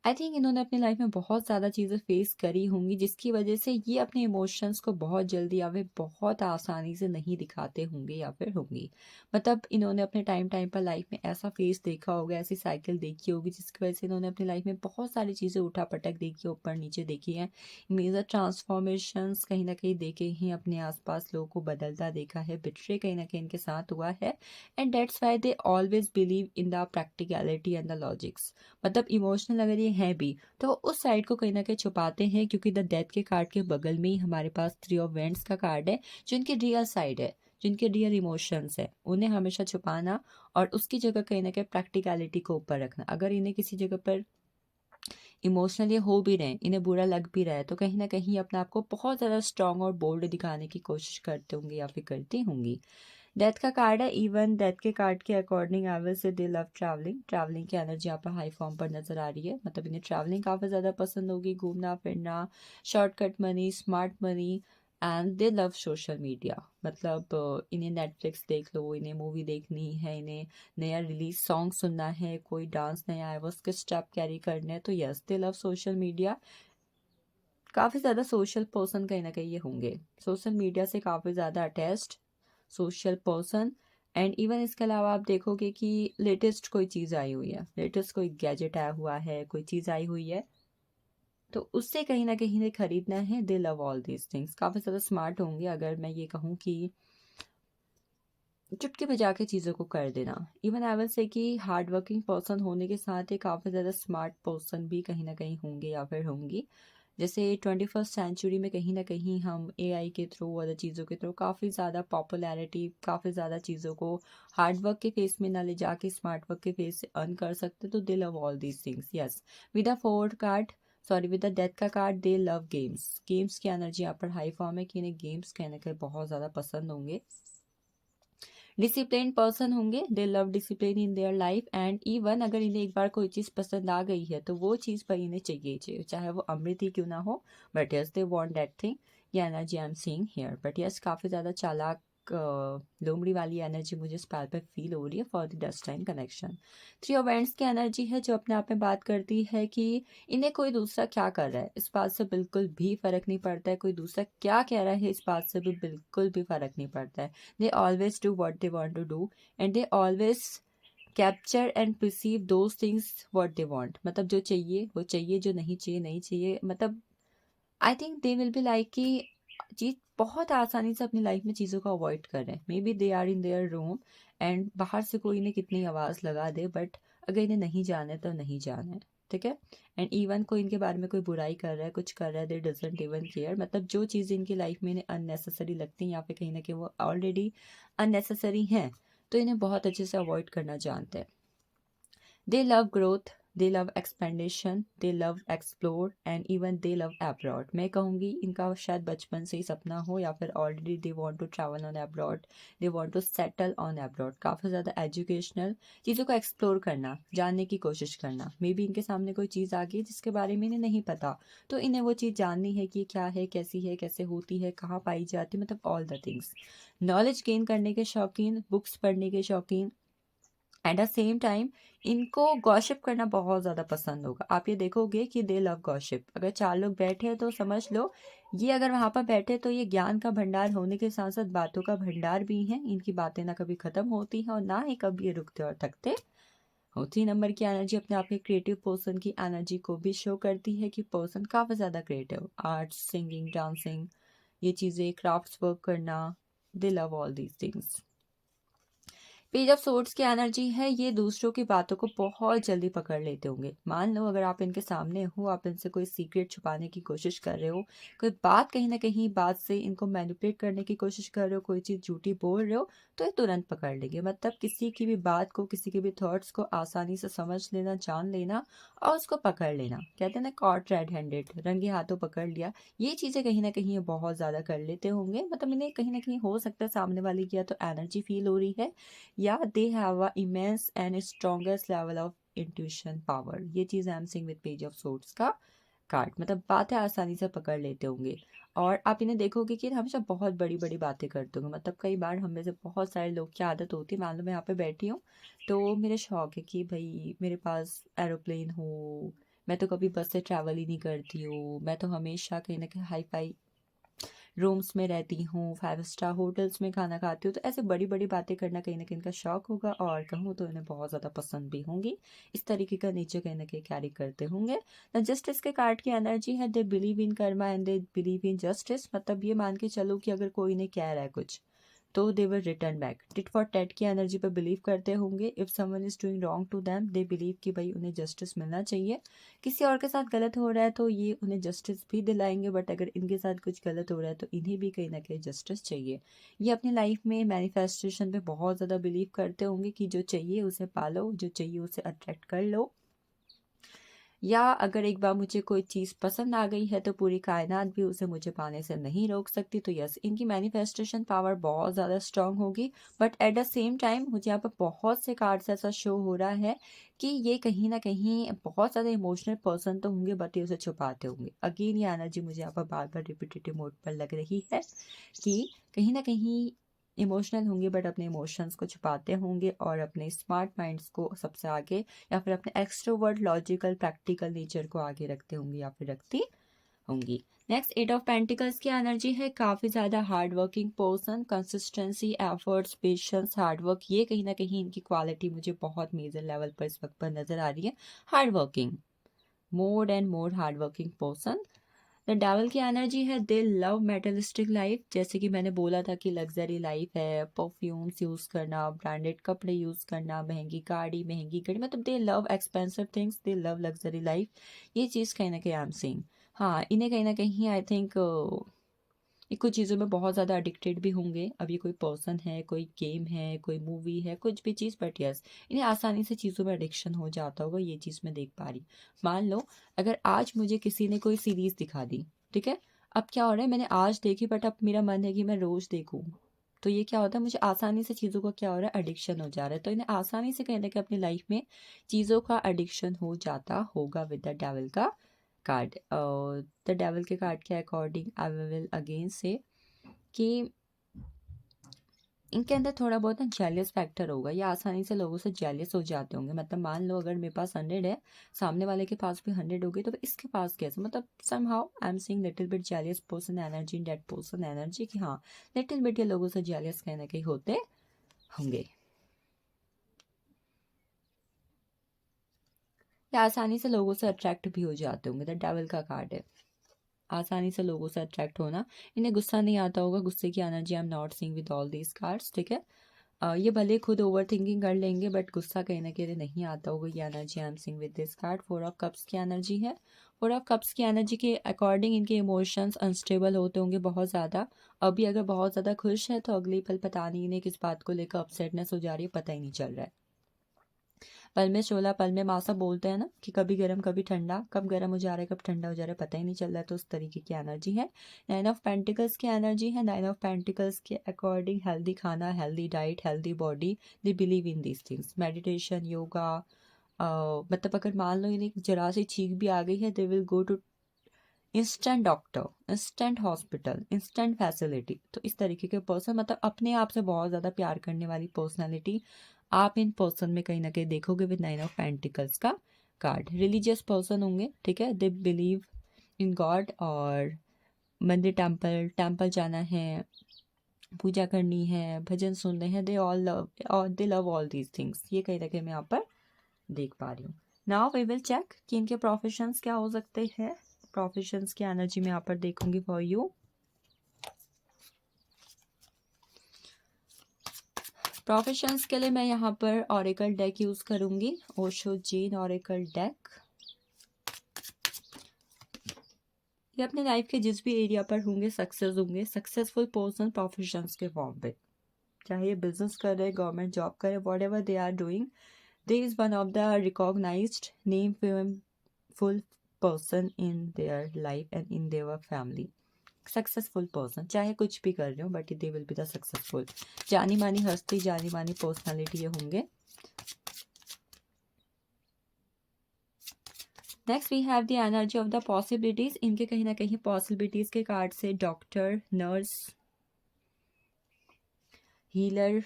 आई थिंक इन्होंने अपनी लाइफ में बहुत ज़्यादा चीज़ें फेस करी होंगी जिसकी वजह से ये अपने इमोशंस को बहुत जल्दी या फिर बहुत आसानी से नहीं दिखाते होंगे या फिर होंगी। मतलब इन्होंने अपने टाइम टाइम पर लाइफ में ऐसा फेस देखा होगा, ऐसी साइकिल देखी होगी जिसकी वजह से इन्होंने अपनी लाइफ में बहुत सारी चीज़ें उठा पटक देखी, ऊपर नीचे देखी हैं। मेजर ट्रांसफॉर्मेशंस कहीं ना कहीं देखे हैं, अपने आसपास लोगों को बदलता देखा है, बिट्रे कहीं ना कहीं इनके साथ हुआ है। And that's why they always believe in the practicality and the logics. मतलब इमोशनल अगर ये हैं भी तो उस साइड को कहीं ना कहीं छुपाते हैं, क्योंकि द डेथ के कार्ड के बगल में ही हमारे पास थ्री ऑफ वेंट्स का कार्ड है, जो इनकी रियल साइड है, जिनके रियल इमोशंस है, उन्हें हमेशा छुपाना और उसकी जगह कहीं ना कहीं प्रैक्टिकलिटी को ऊपर रखना। अगर इन्हें किसी जगह पर इमोशनली हो भी रहे हैं, इन्हें बुरा लग भी रहा है, तो कहीं ना कहीं अपने आप को बहुत ज़्यादा स्ट्रांग और बोल्ड दिखाने की कोशिश करते होंगे या फिर करती होंगी। डेथ का कार्ड है, इवन डेथ के कार्ड के अकॉर्डिंग आई विल से दे लव ट्रैवलिंग। ट्रैवलिंग की एनर्जी यहाँ पर हाई फॉर्म पर नजर आ रही है। मतलब इन्हें ट्रैवलिंग काफ़ी ज़्यादा पसंद होगी, घूमना फिरना, shortcut money, smart money. And they love social media. मतलब इन्हें नेटफ्लिक्स देख लो, इन्हें मूवी देखनी है, इन्हें नया रिलीज सॉन्ग सुनना है, कोई डांस नया आया वो उसके स्टेप कैरी करने हैं, तो yes they love social media. काफ़ी ज़्यादा सोशल पर्सन कहीं ना कहीं ये होंगे, सोशल मीडिया से काफ़ी ज़्यादा attached social person. And even इसके अलावा आप देखोगे कि लेटेस्ट कोई चीज़ आई हुई है, लेटेस्ट कोई गैजेट आया हुआ है, कोई चीज़ आई हुई है, तो उससे कहीं ना कहीं इन्हें खरीदना है। दे लव ऑल दीज थिंग्स, काफ़ी ज़्यादा स्मार्ट होंगे। अगर मैं ये कहूँ कि चुटकी बजा के चीज़ों को कर देना। इवन आई विल से कि हार्ड वर्किंग पर्सन होने के साथ ही काफ़ी ज़्यादा स्मार्ट पर्सन भी कहीं ना कहीं होंगे या फिर होंगी। जैसे 21st सेंचुरी में कहीं ना कहीं हम एआई के थ्रू, अदर चीज़ों के थ्रू काफ़ी ज़्यादा पॉपुलैरिटी, काफ़ी ज़्यादा चीज़ों को हार्ड वर्क के फेस में ना ले जाके स्मार्ट वर्क के फेस से अर्न कर सकते, तो they love all these things. Yes, with a fourth card, sorry with the death का card, they love games. Games की एनर्जी यहाँ पर हाई फॉर्म है कि इन्हें गेम्स कहने के बहुत ज़्यादा पसंद होंगे। डिसिप्लिन पर्सन होंगे, दे love discipline in their life. And even अगर इन्हें एक बार कोई चीज़ पसंद आ गई है तो वो चीज़ पर इन्हें चाहिए चाहिए, चाहे वो अमृत ही क्यों ना हो, but yes they want that thing. ये energy I am seeing here. But yes काफ़ी ज़्यादा चालाक लोमड़ी वाली एनर्जी मुझे इस पार पे फील हो रही है for the destined connection. Three of wands की एनर्जी है जो अपने आप में बात करती है कि इन्हें कोई दूसरा क्या कर रहा है इस बात से बिल्कुल भी फर्क नहीं पड़ता है, कोई दूसरा क्या कह रहा है इस बात से भी बिल्कुल भी फर्क नहीं पड़ता है। They always do what they want to do, and they always capture and perceive those things what they want। मतलब जो चाहिए वो चाहिए, जो नहीं चाहिए नहीं चाहिए। मतलब I think they will be like कि चीज बहुत आसानी से अपनी लाइफ में चीज़ों को अवॉइड कर रहे हैं। Maybe they are in their room and बाहर से कोई इन्हें कितनी आवाज़ लगा दे, बट अगर इन्हें नहीं जाना है तो नहीं जाना है, ठीक है। एंड इवन कोई इनके बारे में कोई बुराई कर रहा है, कुछ कर रहा है, दे डजंट इवन केयर। मतलब जो चीज़ें इनकी लाइफ में इन्हें अननेसेसरी लगती हैं या फिर कहीं ना कहीं वो ऑलरेडी अननेसेसरी हैं, तो इन्हें बहुत अच्छे से अवॉइड करना जानते हैं। They love growth, they love expansion, they love explore and even they love abroad। मैं कहूँगी इनका शायद बचपन से ही सपना हो या फिर already they want to travel on abroad, they want to settle on abroad. काफ़ी ज़्यादा एजुकेशनल चीज़ों को एक्सप्लोर करना, जानने की कोशिश करना। मे बी इनके सामने कोई चीज़ आ गई जिसके बारे में इन्हें नहीं पता, तो इन्हें वो चीज़ जाननी है कि क्या है, कैसी है, कैसे होती है, कहाँ पाई जाती है, मतलब all the things. Knowledge gain करने के शौकीन, बुक्स पढ़ने के शौकीन। एट द सेम टाइम इनको गॉसिप करना बहुत ज़्यादा पसंद होगा। आप ये देखोगे कि दे लव गॉसिप। अगर चार लोग बैठे हैं तो समझ लो ये अगर वहाँ पर बैठे तो ये ज्ञान का भंडार होने के साथ साथ बातों का भंडार भी है। इनकी बातें ना कभी ख़त्म होती हैं और ना ही कभी ये रुकते और थकते। और 3 नंबर की एनर्जी अपने आप में क्रिएटिव पर्सन की एनर्जी को भी शो करती है कि पर्सन काफ़ी ज़्यादा क्रिएटिव, आर्ट्स, सिंगिंग, डांसिंग, ये चीज़ें, क्राफ्ट्स वर्क करना, दे love all these things. Page of swords की एनर्जी है, ये दूसरों की बातों को बहुत जल्दी पकड़ लेते होंगे। मान लो अगर आप इनके सामने हो, आप इनसे कोई सीक्रेट छुपाने की कोशिश कर रहे हो, कोई बात कहीं ना कहीं बात से इनको मैनिपुलेट करने की कोशिश कर रहे हो, कोई चीज़ झूठी बोल रहे हो, तो ये तुरंत पकड़ लेंगे। मतलब किसी की भी बात को, किसी के भी थॉट्स को आसानी से समझ लेना, जान लेना और उसको पकड़ लेना। कहते हैं ना कॉट रेड हैंडेड, रंगे हाथों पकड़ लिया। ये चीज़ें कहीं ना कहीं ये बहुत ज़्यादा कर लेते होंगे। मतलब इन्हें कहीं ना कहीं हो सकता है सामने वाले की या तो एनर्जी फील हो रही है या they have a immense and strongest level of intuition power। ये चीज़ I am seeing with page of swords का कार्ड। मतलब बातें आसानी से पकड़ लेते होंगे और आप इन्हें देखोगे कि हमेशा बहुत बड़ी बड़ी बातें करते होंगे। मतलब कई बार हम में से बहुत सारे लोग की आदत होती है, मान लो मैं यहाँ पे बैठी हूँ तो मेरे शौक है कि भाई मेरे पास एरोप्लेन हो, मैं तो कभी बस से ट्रैवल ही नहीं करती हूँ, मैं तो हमेशा कहीं ना कहीं हाई फाई रूम्स में रहती हूँ, 5 स्टार होटल्स में खाना खाती हूँ। तो ऐसे बड़ी बड़ी बातें करना कहीं ना कहीं इनका शौक होगा, और कहूँ तो इन्हें बहुत ज़्यादा पसंद भी होंगी। इस तरीके का नेचर कहीं ना कहीं कैरी करते होंगे। जस्टिस के कार्ड की एनर्जी है, दे believe in Karma and they believe in justice. मतलब ये मान के चलो कि अगर कोई इन्हें कह रहा है कुछ, तो they will return back. Tit for tat की एनर्जी पर बिलीव करते होंगे। If someone is doing wrong to them, they believe कि भाई उन्हें जस्टिस मिलना चाहिए। किसी और के साथ गलत हो रहा है तो ये उन्हें जस्टिस भी दिलाएंगे, बट अगर इनके साथ कुछ गलत हो रहा है तो इन्हें भी कहीं ना कहीं जस्टिस चाहिए। ये अपनी लाइफ में मैनिफेस्टेशन पे बहुत ज़्यादा बिलीव करते होंगे कि जो चाहिए उसे पालो, जो चाहिए उसे अट्रैक्ट कर लो। या अगर एक बार मुझे कोई चीज़ पसंद आ गई है तो पूरी कायनात भी उसे मुझे पाने से नहीं रोक सकती। तो यस, इनकी मैनिफेस्टेशन पावर बहुत ज़्यादा स्ट्रांग होगी। But at the same time मुझे यहाँ पर बहुत से कार्ड्स ऐसा शो हो रहा है कि ये कहीं ना कहीं बहुत ज़्यादा इमोशनल पर्सन तो होंगे, बट ये उसे छुपाते होंगे। अगेन ये एनर्जी मुझे यहाँ पर बार बार रिपीटेटिव मोड पर लग रही है कि कहीं ना कहीं इमोशनल होंगे, बट अपने इमोशंस को छुपाते होंगे और अपने स्मार्ट माइंड्स को सबसे आगे, या फिर अपने एक्सट्रोवर्ट लॉजिकल प्रैक्टिकल नेचर को आगे रखते होंगे या फिर रखती होंगी। नेक्स्ट 8 ऑफ पेंटिकल्स की एनर्जी है, काफ़ी ज़्यादा hard working person, consistency, efforts, patience, hard work, ये कहीं ना कहीं इनकी क्वालिटी मुझे बहुत मेजर लेवल पर इस वक्त पर नज़र आ रही है। Hard working, more and more hard working person. The devil की एनर्जी है, दे लव मेटलिस्टिक लाइफ। जैसे कि मैंने बोला था कि लग्जरी लाइफ है, परफ्यूम्स यूज़ करना, ब्रांडेड कपड़े यूज़ करना, महंगी गाड़ी, मतलब दे लव एक्सपेंसिव थिंग्स, दे लव लग्जरी लाइफ। ये चीज़ कहीं ना कहीं आई एम सेइंग। हाँ, इन्हें कहीं ना कहीं आई थिंक ये कुछ चीज़ों में बहुत ज़्यादा एडिक्टेड भी होंगे। अब ये कोई पर्सन है, कोई गेम है, कोई मूवी है, कुछ भी चीज़, बट यस इन्हें आसानी से चीज़ों में एडिक्शन हो जाता होगा। ये चीज़ मैं देख पा रही। मान लो अगर आज मुझे किसी ने कोई सीरीज़ दिखा दी, ठीक है, अब क्या हो रहा है, मैंने आज देखी बट अब मेरा मन है कि मैं रोज़ देखूँ। तो ये क्या होता है, मुझे आसानी से चीज़ों का क्या हो रहा है, एडिक्शन हो जा रहा है। तो इन्हें आसानी से कहीं ना कहीं अपनी लाइफ में चीज़ों का एडिक्शन हो जाता होगा विद द डेविल का कार्ड। द डेविल के कार्ड के अकॉर्डिंग आई विल अगेन से कि इनके अंदर थोड़ा बहुत ना जेलियस फैक्टर होगा। ये आसानी से लोगों से जेलियस हो जाते होंगे। मतलब मान लो अगर मेरे पास 100 है, सामने वाले के पास भी 100 होगी, तो इसके पास कैसे, मतलब somehow I am seeing little bit jealous person energy in that person energy कि हाँ लिटिल बिट ये लोगों से जेलियस कहीं ना कहीं होते होंगे। या आसानी से लोगों से अट्रैक्ट भी हो जाते होंगे। द डेविल का कार्ड है, आसानी से लोगों से अट्रैक्ट होना। इन्हें गुस्सा नहीं आता होगा, गुस्से की energy I am not seeing with all these cards, ठीक है। ये भले खुद ओवर थिंकिंग कर लेंगे, बट गुस्सा कहीं ना कहीं नहीं आता होगा। ये energy I am seeing with this card. 4 of cups की एनर्जी है। 4 ऑफ कप्स की एनर्जी के अकॉर्डिंग इनके इमोशंस अनस्टेबल होते होंगे बहुत ज़्यादा। अभी अगर बहुत ज़्यादा खुश है तो अगली पल पता नहीं इन्हें किस बात को लेकर अपसेटनेस हो जा रही है, पता ही नहीं चल रहा है। पल में शोला पल में मासा बोलते हैं ना कि कभी गर्म कभी ठंडा, कब गर्म हो जा रहा है कब ठंडा हो जा रहा है पता ही नहीं चल रहा है। तो उस तरीके की एनर्जी है। 9 ऑफ पेंटिकल्स की एनर्जी है। 9 ऑफ पेंटिकल्स के अकॉर्डिंग हेल्दी खाना, healthy diet, healthy body, they believe in these things. Meditation, yoga, मतलब अगर मान लो इन्हें जरा सी छींक भी आ गई है, they will go to instant doctor, instant hospital, instant facility. तो इस तरीके के पर्सन, मतलब अपने आप से बहुत ज़्यादा प्यार करने वाली पर्सनालिटी आप इन पर्सन में कहीं ना कहीं देखोगे विद 9 ऑफ पेंटिकल्स का कार्ड। रिलीजियस पर्सन होंगे, ठीक है, दे बिलीव इन गॉड, और मंदिर टेम्पल टेम्पल जाना है, पूजा करनी है, भजन सुनने हैं, दे ऑल लव, और दे लव ऑल दीज थिंग्स। ये कहीं ना कहीं मैं यहाँ पर देख पा रही हूँ। नाउ वी विल चेक कि इनके प्रोफेशंस क्या हो सकते हैं। प्रोफेशंस की एनर्जी मैं यहाँ पर देखूंगी फॉर यू। प्रोफेशंस के लिए मैं यहाँ पर ऑरेकल डेक यूज करूंगी, ओशो जीन ऑरेकल डेक। ये अपने लाइफ के जिस भी एरिया पर होंगे सक्सेसफुल पर्सन प्रोफेशंस के फॉर्म पे, चाहे ये बिजनेस कर रहे, गवर्नमेंट जॉब करे, whatever they are doing, they is one of the recognised name full person in their life and in their family. Successful person, चाहे कुछ भी कर रहे हो, but they will be the successful. जानी मानी हस्ती, जानी मानी पर्सनालिटी ये होंगे। Next we have the energy of the possibilities. इनके कहीं ना कहीं पॉसिबिलिटीज के कार्ड से doctor, nurse, healer,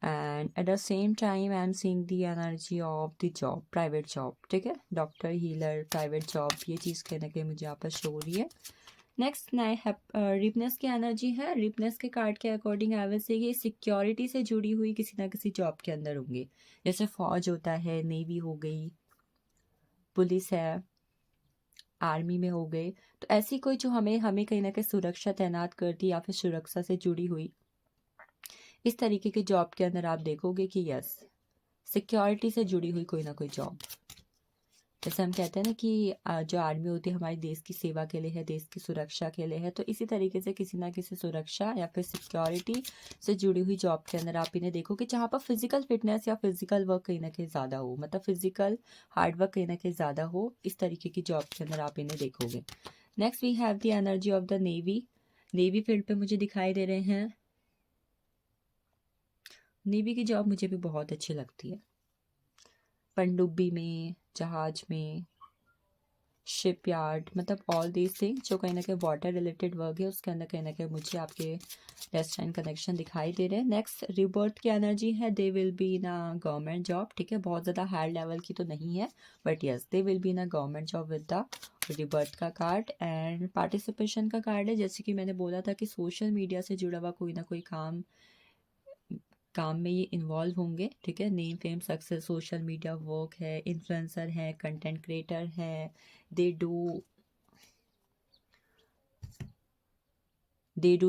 and eight the same time I am seeing the energy of the job, private job, ठीक है, डॉक्टर, हीलर, प्राइवेट जॉब, ये चीज़ कहीं ना कहीं मुझे यहाँ पर शो हो रही है। नेक्स्ट रिपनेस की एनर्जी है। रिपनेस के कार्ड के अकॉर्डिंग आई विल से ये सिक्योरिटी से जुड़ी हुई किसी ना किसी जॉब के अंदर होंगे, जैसे फौज होता है, नेवी हो गई, पुलिस है, आर्मी में हो गए, तो ऐसी कोई जो हमें हमें कहीं ना कहीं सुरक्षा तैनात करती या फिर सुरक्षा से जुड़ी हुई इस तरीके के जॉब के अंदर आप देखोगे कि यस, सिक्योरिटी से जुड़ी हुई कोई ना कोई जॉब। जैसे हम कहते हैं ना कि जो आर्मी होती है हमारे देश की सेवा के लिए है, देश की सुरक्षा के लिए है, तो इसी तरीके से किसी ना किसी सुरक्षा या फिर सिक्योरिटी से जुड़ी हुई जॉब के अंदर आप इन्हें देखोगे, जहाँ पर फिजिकल फिटनेस या फिजिकल वर्क कहीं ना कहीं ज़्यादा हो, मतलब फिजिकल हार्ड वर्क कहीं ना कहीं ज़्यादा हो, इस तरीके की जॉब के अंदर आप इन्हें देखोगे। Next we have the energy of the navy. Navy field पे मुझे दिखाई दे रहे हैं। नेवी की जॉब मुझे भी बहुत अच्छी लगती है, पनडुब्बी में, जहाज में, शिप यार्ड, मतलब ऑल दीज थिंग जो कहीं ना कहीं वाटर रिलेटेड वर्क है उसके अंदर कहीं ना कहीं मुझे आपके डेस्टाइन कनेक्शन दिखाई दे रहे हैं। नेक्स्ट रिबर्थ की एनर्जी है। They will be in a government job, ठीक है, बहुत ज़्यादा हाई लेवल की तो नहीं है, but yes they will be in a government job with the rebirth का कार्ड। एंड पार्टिसिपेशन का कार्ड है, जैसे कि मैंने बोला था कि सोशल मीडिया से जुड़ा हुआ कोई ना कोई काम में ये इन्वॉल्व होंगे, ठीक है, name fame success, social media work है, इन्फ्लुएंसर है, कंटेंट क्रिएटर है, दे डू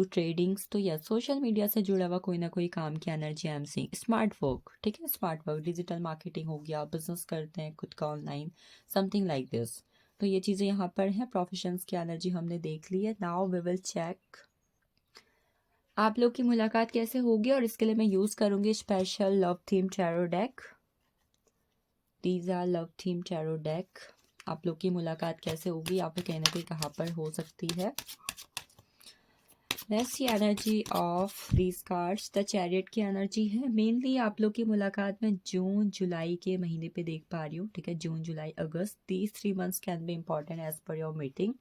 ट्रेडिंग्स, तो यस सोशल मीडिया से जुड़ा हुआ कोई ना कोई काम की energy I am seeing. Smart work, ठीक है, स्मार्ट वर्क, डिजिटल मार्केटिंग हो गया, बिजनेस करते हैं खुद का ऑनलाइन, समथिंग लाइक दिस, तो ये चीज़ें यहाँ पर हैं। प्रोफेशंस की एनर्जी हमने देख ली है। नाउ वी विल चेक आप लोग की मुलाकात कैसे होगी, और इसके लिए मैं यूज़ करूँगी special love theme tarot deck. These are love theme tarot deck. आप लोग की मुलाकात कैसे होगी, आप कहीं ना कहीं कहाँ पर हो सकती है। Let's see energy of these cards. The chariot की एनर्जी है। मेनली आप लोग की मुलाकात में जून जुलाई के महीने पे देख पा रही हूँ, ठीक है, जून जुलाई अगस्त, these 3 months can be important as per your meeting.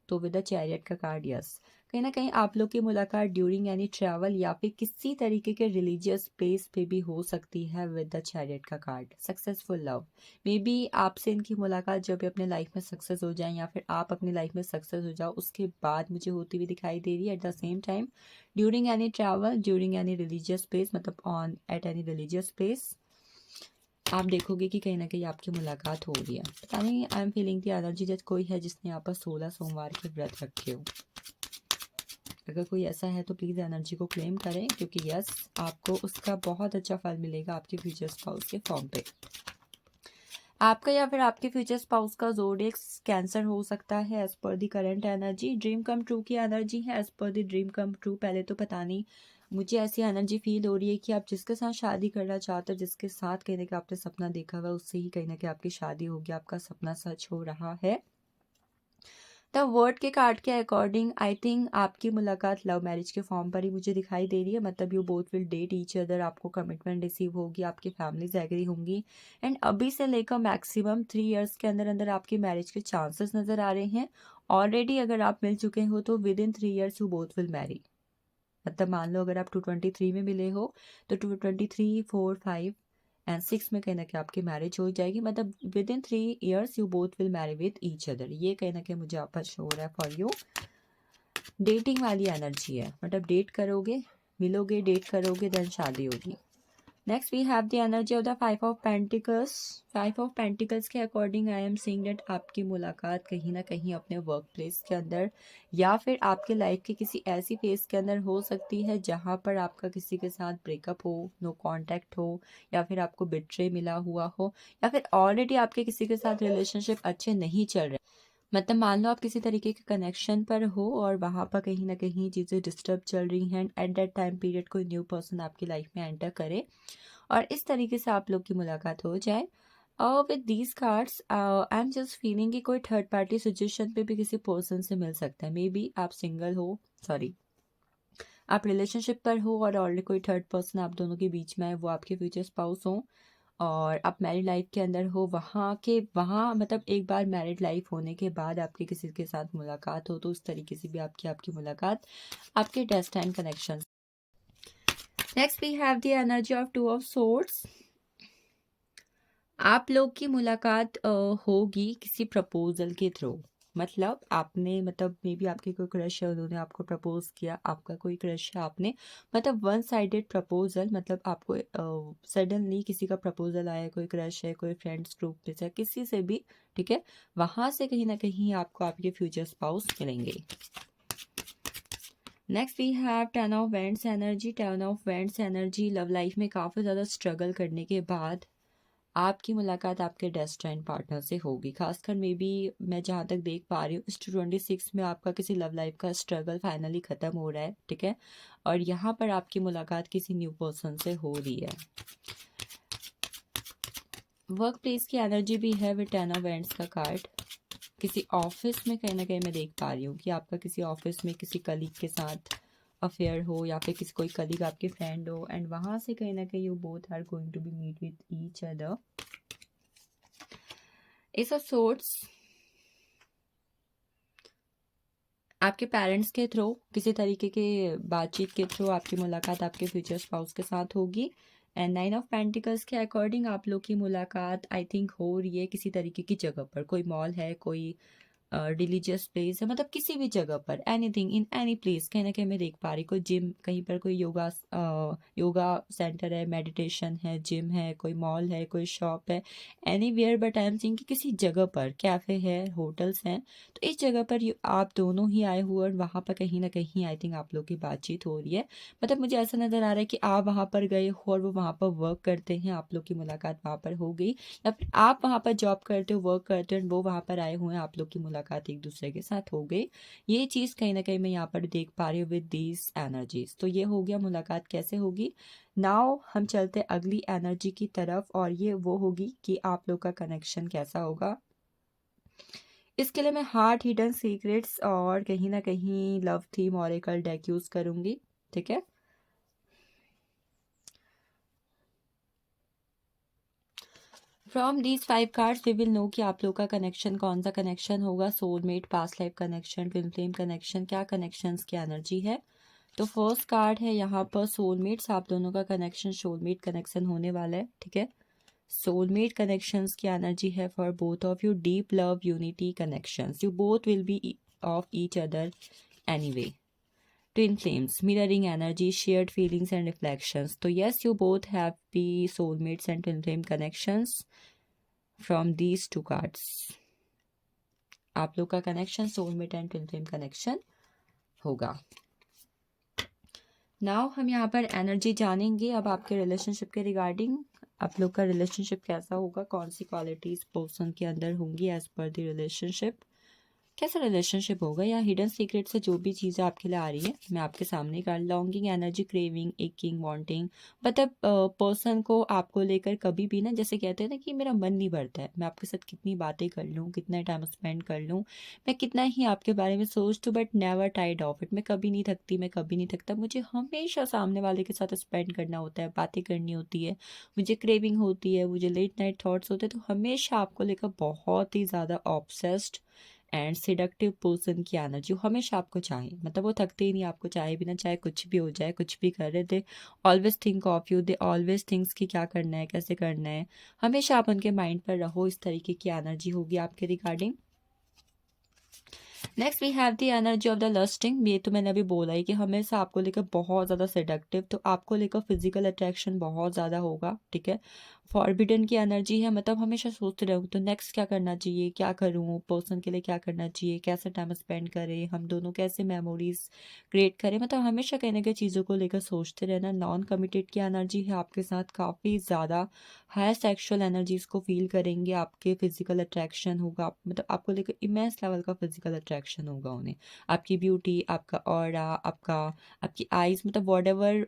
तो विद द चैरियट का कार्ड यस, कहीं ना कहीं आप लोग की मुलाकात ड्यूरिंग एनी ट्रैवल या फिर किसी तरीके के रिलीजियस प्लेस पे भी हो सकती है विद द चैरियट का card. Successful love, may be आपसे इनकी मुलाकात जब भी अपने लाइफ में सक्सेस हो जाए या फिर आप अपनी लाइफ में सक्सेस हो जाओ उसके बाद मुझे होती हुई दिखाई दे रही है। At the same time during any travel, during any religious place, मतलब on at any religious place आप देखोगे कि कहीं ना कहीं आपकी मुलाकात हो रही है। पता नहीं, I am feeling the energy जैसे कोई है जिसने यहाँ पर 16 सोमवार के व्रत रखे हो। अगर कोई ऐसा है तो प्लीज़ एनर्जी को क्लेम करें, क्योंकि यस आपको उसका बहुत अच्छा फल मिलेगा आपके फ्यूचर स्पाउस के फॉर्म पे। आपका या फिर आपके फ्यूचर स्पाउस का ज़ोडिएक कैंसर हो सकता है as per the current energy. Dream come true की एनर्जी है। As per the dream come true, पहले तो पता नहीं, मुझे ऐसी एनर्जी फील हो रही है कि आप जिसके साथ शादी करना चाहते हो, जिसके साथ कहीं ना कहीं आपने सपना देखा हुआ है, उससे ही कहीं ना कहीं आपकी शादी होगी, आपका सपना सच हो रहा है। द वर्ड के कार्ड के अकॉर्डिंग आई थिंक आपकी मुलाकात लव मैरिज के फॉर्म पर ही मुझे दिखाई दे रही है, मतलब you both will date each other, आपको कमिटमेंट रिसीव होगी, आपकी फैमिलीज एग्री होंगी, एंड अभी से लेकर मैक्सिमम 3 years के अंदर अंदर आपकी मैरिज के चांसेस नज़र आ रहे हैं। ऑलरेडी अगर आप मिल चुके हो तो with in 3 years you both will marry, मतलब मान लो अगर आप 223 में मिले हो तो 223, 4, 5 एंड 6 में कहीं ना कहीं आपकी मैरिज हो जाएगी, मतलब with in 3 years you both will marry with each other. ये कहीं ना कहीं मुझे आपस शो हो रहा है फॉर यू। डेटिंग वाली एनर्जी है, मतलब डेट करोगे, मिलोगे, डेट करोगे, देन शादी होगी। Next we have the energy of the 5 of Pentacles। 5 of Pentacles के according I am seeing that आपकी मुलाकात कहीं ना कहीं अपने वर्क प्लेस के अंदर या फिर आपके लाइफ के किसी ऐसी फेज के अंदर हो सकती है जहाँ पर आपका किसी के साथ ब्रेकअप हो, नो कांटेक्ट हो, या फिर आपको बिट्रे मिला हुआ हो, या फिर ऑलरेडी आपके किसी के साथ रिलेशनशिप अच्छे नहीं चल रहे, मतलब मान लो आप किसी तरीके के कनेक्शन पर हो और वहाँ पर कहीं ना कहीं चीज़ें डिस्टर्ब चल रही हैं, एट दैट टाइम पीरियड कोई न्यू पर्सन आपकी लाइफ में एंटर करे और इस तरीके से आप लोग की मुलाकात हो जाए। With these cards I am just feeling कि कोई थर्ड पार्टी सिचुएशन पे भी किसी पर्सन से मिल सकता है। मे बी आप सिंगल हो, सॉरी आप रिलेशनशिप पर हो और ऑलरेडी कोई थर्ड पर्सन आप दोनों के बीच में है, वो आपके फ्यूचर स्पाउस हो, और आप मैरिड लाइफ के अंदर हो, वहाँ मतलब एक बार मैरिड लाइफ होने के बाद आपके किसी के साथ मुलाकात हो, तो उस तरीके से भी आपकी मुलाकात आपके destined connection. Next we have the energy of two of swords. आप लोग की मुलाकात होगी किसी प्रपोजल के थ्रू। मतलब आपने मतलब मे बी आपकी कोई क्रश है, उन्होंने आपको प्रपोज किया, आपका कोई क्रश है, आपने मतलब वन साइडेड प्रपोजल, मतलब आपको सडनली किसी का प्रपोजल आया, कोई क्रश है, कोई फ्रेंड्स ग्रुप में से किसी से भी, ठीक है, वहां से कहीं ना कहीं आपको आपके फ्यूचर स्पाउस मिलेंगे। Next we have ten of wands energy. Ten of wands energy love life में काफ़ी ज़्यादा स्ट्रगल करने के बाद आपकी मुलाकात आपके डेस्टिन्ड पार्टनर से होगी। खासकर मे बी मैं जहाँ तक देख पा रही हूँ इस 26 में आपका किसी लव लाइफ का स्ट्रगल फाइनली ख़त्म हो रहा है, ठीक है, और यहाँ पर आपकी मुलाकात किसी न्यू पर्सन से हो रही है। वर्क प्लेस की एनर्जी भी है विद 10 ऑफ वेंट्स का कार्ड। किसी ऑफिस में कहीं ना कहीं मैं देख पा रही हूँ कि आपका किसी ऑफिस में किसी कलीग के साथ अफेयर हो, या फिर किसी कोई कलीग आपके फ्रेंड हो, एंड वहाँ से कहीं ना कहीं you both are going to be meet with each other. Ace of swords, आपके पेरेंट्स के थ्रू किसी तरीके के बातचीत के थ्रू आपकी मुलाकात आपके फ्यूचर स्पाउस के साथ होगी। एंड 9 ऑफ पेंटिकल्स के अकॉर्डिंग आप लोग की मुलाकात आई थिंक हो रही है किसी तरीके की जगह पर। कोई मॉल है, कोई रिलीजियस प्लेस है, मतलब किसी भी जगह पर, एनीथिंग इन एनी प्लेस, कहीं ना कहीं मैं देख पा रही, कोई जिम, कहीं पर कोई योगा सेंटर है, मेडिटेशन है, जिम है, कोई मॉल है, कोई शॉप है, anywhere, but I am seeing कि किसी जगह पर कैफे है, होटल्स हैं, तो इस जगह पर आप दोनों ही आए हुए और वहाँ पर कहीं ना कहीं आई थिंक आप लोग की बातचीत हो रही है। मतलब मुझे ऐसा नज़र आ रहा है कि आप वहाँ पर गए हो और वो वहाँ पर वर्क करते हैं, आप लोग की मुलाकात वहाँ पर हो गई, या फिर आप वहाँ पर जॉब करते हो, वर्क करते हो, वो वहाँ पर आए हुए हैं, आप लोग की मुलाकात एक दूसरे के साथ हो गई। ये चीज़ कहीं ना कहीं मैं यहाँ पर देख पा रही हूँ विद दीज एनर्जीज। तो ये हो गया मुलाकात कैसे होगी। नाउ हम चलते अगली एनर्जी की तरफ, और ये वो होगी कि आप लोग का कनेक्शन कैसा होगा। इसके लिए मैं हार्ट हिडन सीक्रेट्स और कहीं ना कहीं love theme oracle deck use करूंगी, ठीक है। From these 5 cards we will know कि आप लोग का कनेक्शन कौन सा कनेक्शन होगा। Soulmate, past life connection, twin flame connection, क्या कनेक्शंस की एनर्जी है। तो फर्स्ट कार्ड है यहाँ पर सोलमेट्स, आप दोनों का कनेक्शन सोलमेट कनेक्शन होने वाला है, ठीक है। सोलमेट कनेक्शंस की एनर्जी है for both of you, deep love unity connections, you both will be of each other anyway. Twin flames, mirroring energy, shared feelings and reflections. So yes, you both have the soulmates and twin flame connections from these two cards. आप लोग का connection soulmate and twin flame connection होगा। Now हम यहाँ पर energy जानेंगे अब आपके रिलेशनशिप के रिगार्डिंग। आप लोग का रिलेशनशिप कैसा होगा, कौन सी क्वालिटीज पर्सन के अंदर होंगी एज पर द रिलेशनशिप, कैसा रिलेशनशिप होगा, या हिडन सीक्रेट से जो भी चीज़ें आपके लिए आ रही है मैं आपके सामने कर longing energy, craving, aching, wanting, मतलब पर्सन को आपको लेकर कभी भी ना, जैसे कहते हैं ना कि मेरा मन नहीं भरता है, मैं आपके साथ कितनी बातें कर लूँ, कितना टाइम स्पेंड कर लूँ, मैं कितना ही आपके बारे में सोच लूँ, बट नेवर टाइड ऑफ इट, मैं कभी नहीं थकती, मैं कभी नहीं थकता, मुझे हमेशा सामने वाले के साथ स्पेंड करना होता है, बातें करनी होती है, मुझे क्रेविंग होती है, मुझे लेट नाइट थॉट्स होते हैं, तो हमेशा आपको लेकर बहुत ही ज़्यादा ऑब्सेस्ड एंड सिडक्टिव पर्सन की एनर्जी हमेशा आपको चाहिए, मतलब वो थकते ही नहीं, आपको चाहे भी ना चाहे कुछ भी हो जाए, कुछ भी कर रहे थे, always think of you, they always thinks कि क्या करना है, कैसे करना है, हमेशा आप उनके माइंड पर रहो, इस तरीके की एनर्जी होगी आपके regarding. Next we have the energy of the lusting, ये तो मैंने अभी बोला ही कि हमेशा आपको लेकर बहुत ज़्यादा सेडक्टिव, तो आपको लेकर फिजिकल अट्रैक्शन बहुत ज़्यादा होगा, ठीक है। फॉरबिडन की एनर्जी है, मतलब हमेशा सोचते रहो तो नेक्स्ट क्या करना चाहिए, क्या करूँ, पर्सन के लिए क्या करना चाहिए, कैसे टाइम स्पेंड करें, हम दोनों कैसे मेमोरीज क्रिएट करें, मतलब हमेशा कहीं ना कहीं चीज़ों को लेकर सोचते रहना। नॉन कमिटेड की एनर्जी है, आपके साथ काफ़ी ज़्यादा हाई सेक्सुअल एनर्जीज को फील करेंगे, आपके फिजिकल अट्रैक्शन होगा, मतलब आपको लेकर इमेंस लेवल का फिजिकल अट्रैक्शन होगा उन्हें, आपकी ब्यूटी, आपका ऑरा, आपकी आईज, मतलब what ever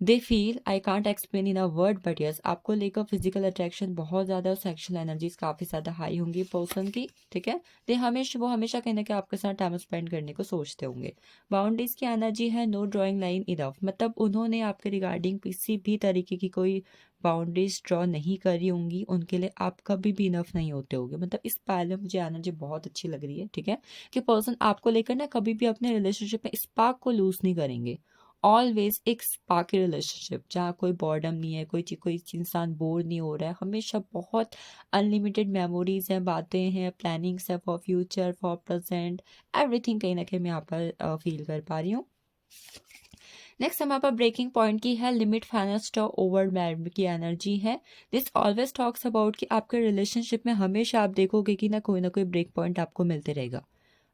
they feel, I can't explain in a word, but yes आपको लेकर फिजिकल अट्रैक्शन बहुत ज़्यादा और सेक्शुअल एनर्जीज काफ़ी ज़्यादा हाई होंगी पर्सन की, ठीक है। वो हमेशा कहीं ना कहीं आपके साथ टाइम स्पेंड करने को सोचते होंगे। बाउंड्रीज की एनर्जी है, नो ड्रॉइंग लाइन इनफ, मतलब उन्होंने आपके रिगार्डिंग किसी भी तरीके की कोई बाउंड्रीज ड्रॉ नहीं करी होंगी, उनके लिए आप कभी भी इनफ नहीं होते होगे, मतलब इस पायल में मुझे एनर्जी बहुत अच्छी लग रही है, ठीक है, कि पर्सन आपको लेकर ना कभी भी अपने रिलेशनशिप में स्पार्क को लूज नहीं करेंगे, ऑलवेज एक स्पार्की रिलेशनशिप जहाँ कोई बॉर्डम नहीं है, कोई इंसान बोर नहीं हो रहा है, हमेशा बहुत अनलिमिटेड मेमोरीज हैं, बातें हैं, प्लानिंग्स है for future, for present, everything कहीं ना कहीं मैं यहाँ पर फील कर पा रही हूँ। नेक्स्ट हमारे पास ब्रेकिंग पॉइंट की है लिमिट फाइनल स्टॉप ओवरवेल्म की एनर्जी है। दिस ऑलवेज टॉक्स अबाउट कि आपके रिलेशनशिप में हमेशा आप देखोगे कि ना कोई ब्रेक पॉइंट आपको मिलते रहेगा।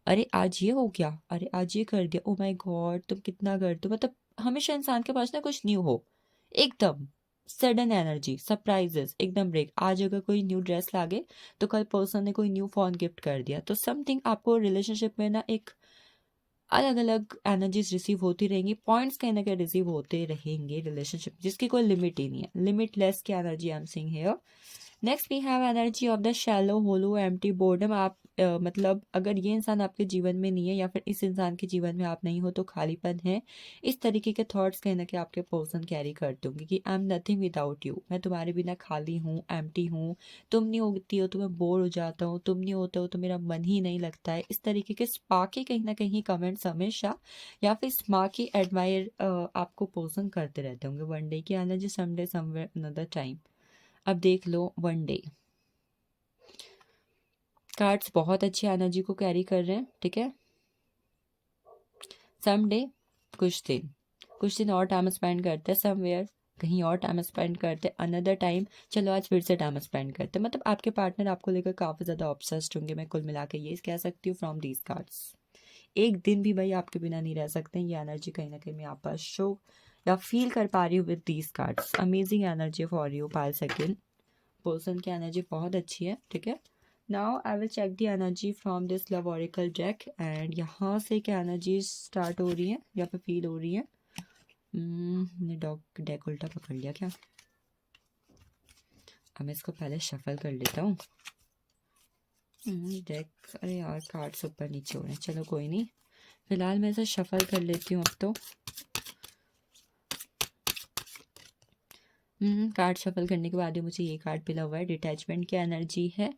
अरे आज ये हो गया, अरे आज ये कर दिया, ओ माय गॉड तुम कितना करते हो, मतलब हमेशा इंसान के पास ना कुछ न्यू हो, एकदम सडन एनर्जी, सरप्राइजेस, एकदम ब्रेक। आज अगर कोई न्यू ड्रेस लागे तो कल पर्सन ने कोई न्यू फोन गिफ्ट कर दिया, तो समथिंग आपको रिलेशनशिप में ना एक अलग अलग एनर्जीज रिसीव होती रहेंगी, पॉइंट्स कहीं ना कहीं रिसीव होते रहेंगे रिलेशनशिप, जिसकी कोई लिमिट ही नहीं है, लिमिटलेस की energy I am seeing here. Next we have energy of the shallow hollow empty boredom. आप मतलब अगर ये इंसान आपके जीवन में नहीं है या फिर इस इंसान के जीवन में आप नहीं हो तो खालीपन है, इस तरीके के थॉट्स कहीं ना कहीं आपके पर्सन कैरी करते होंगे कि I am nothing without you, मैं तुम्हारे बिना खाली हूँ, एम्प्टी हूँ, तुम नहीं होती हो तो मैं बोर हो जाता हूँ, तुम नहीं होते हो तो मेरा मन ही नहीं लगता है। इस तरीके के स्पार्की कहीं ना कहीं कमेंट्स हमेशा या फिर स्पार्की एडमायर आपको पर्सन करते रहते होंगे। वन डे की energy, someday, somewhere, another time. अब देख लो वन डे कार्ड्स बहुत अच्छी एनर्जी को कैरी कर रहे हैं, ठीक है। समडे कुछ दिन और टाइम स्पेंड करते हैं, समवेयर कहीं और टाइम स्पेंड करते हैं, अनदर टाइम चलो आज फिर से टाइम स्पेंड करते हैं। मतलब आपके पार्टनर आपको लेकर काफ़ी ज़्यादा ऑब्सेस्ड होंगे, मैं कुल मिला के ये कह सकती हूँ फ्रॉम दीज कार्ड्स। एक दिन भी भाई आपके बिना नहीं रह सकते हैं, ये एनर्जी कहीं ना कहीं मैं आप पर शो या फील कर पा रही हूँ with these cards. Amazing energy for you Payal second, person की एनर्जी बहुत अच्छी है, ठीक है। Now I will check the energy from this love oracle deck, and यहाँ से क्या एनर्जी स्टार्ट हो रही है या फिर फील हो रही है। मैंने डेक उल्टा पकड़ लिया क्या, अब मैं इसको पहले शफल कर लेता हूँ। डेक, अरे यार कार्ड्स ऊपर नीचे हो रहे हैं, चलो कोई नहीं, फिलहाल मैं इसे शफल कर लेती हूँ अब तो। कार्ड शफल करने के बाद ही मुझे ये कार्ड मिला हुआ है, डिटैचमेंट की एनर्जी है।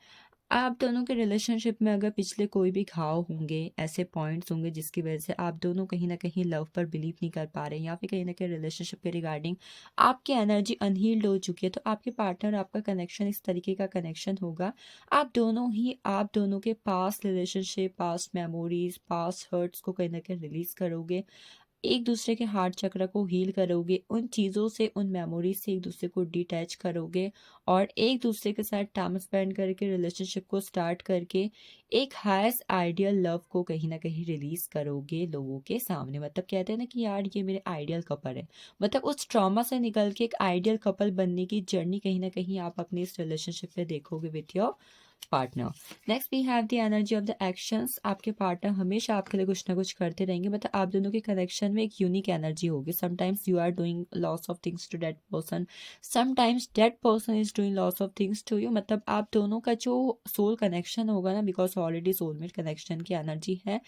आप दोनों के रिलेशनशिप में अगर पिछले कोई भी घाव होंगे, ऐसे पॉइंट्स होंगे जिसकी वजह से आप दोनों कहीं ना कहीं लव पर बिलीव नहीं कर पा रहे हैं या फिर कहीं ना कहीं रिलेशनशिप के रिगार्डिंग आपकी एनर्जी अनहील्ड हो चुकी है, तो आपके पार्टनर आपका कनेक्शन इस तरीके का कनेक्शन होगा। आप दोनों के past relationship, past memories, past hurts को कहीं ना कहीं रिलीज करोगे, एक दूसरे के हार्ट चक्र को हील करोगे, उन चीज़ों से, उन मेमोरीज से एक दूसरे को डिटैच करोगे और एक दूसरे के साथ टाइम स्पेंड करके रिलेशनशिप को स्टार्ट करके एक हाईएस्ट आइडियल लव को कहीं ना कहीं रिलीज करोगे लोगों के सामने। मतलब कहते हैं ना कि यार ये मेरे आइडियल कपल है, मतलब उस ट्रॉमा से निकल के एक आइडियल कपल बनने की जर्नी कहीं ना कहीं आप अपने इस रिलेशनशिप में देखोगे with your partner. Next we have the energy of the actions. आपके पार्टनर हमेशा आपके लिए कुछ ना कुछ करते रहेंगे, मतलब आप दोनों के कनेक्शन में एक यूनिक एनर्जी होगी। Sometimes you are doing lots of things to that person, sometimes that person is doing lots of things to you. मतलब आप दोनों का जो सोल कनेक्शन होगा ना, बिकॉज ऑलरेडी सोलमेट कनेक्शन की एनर्जी है,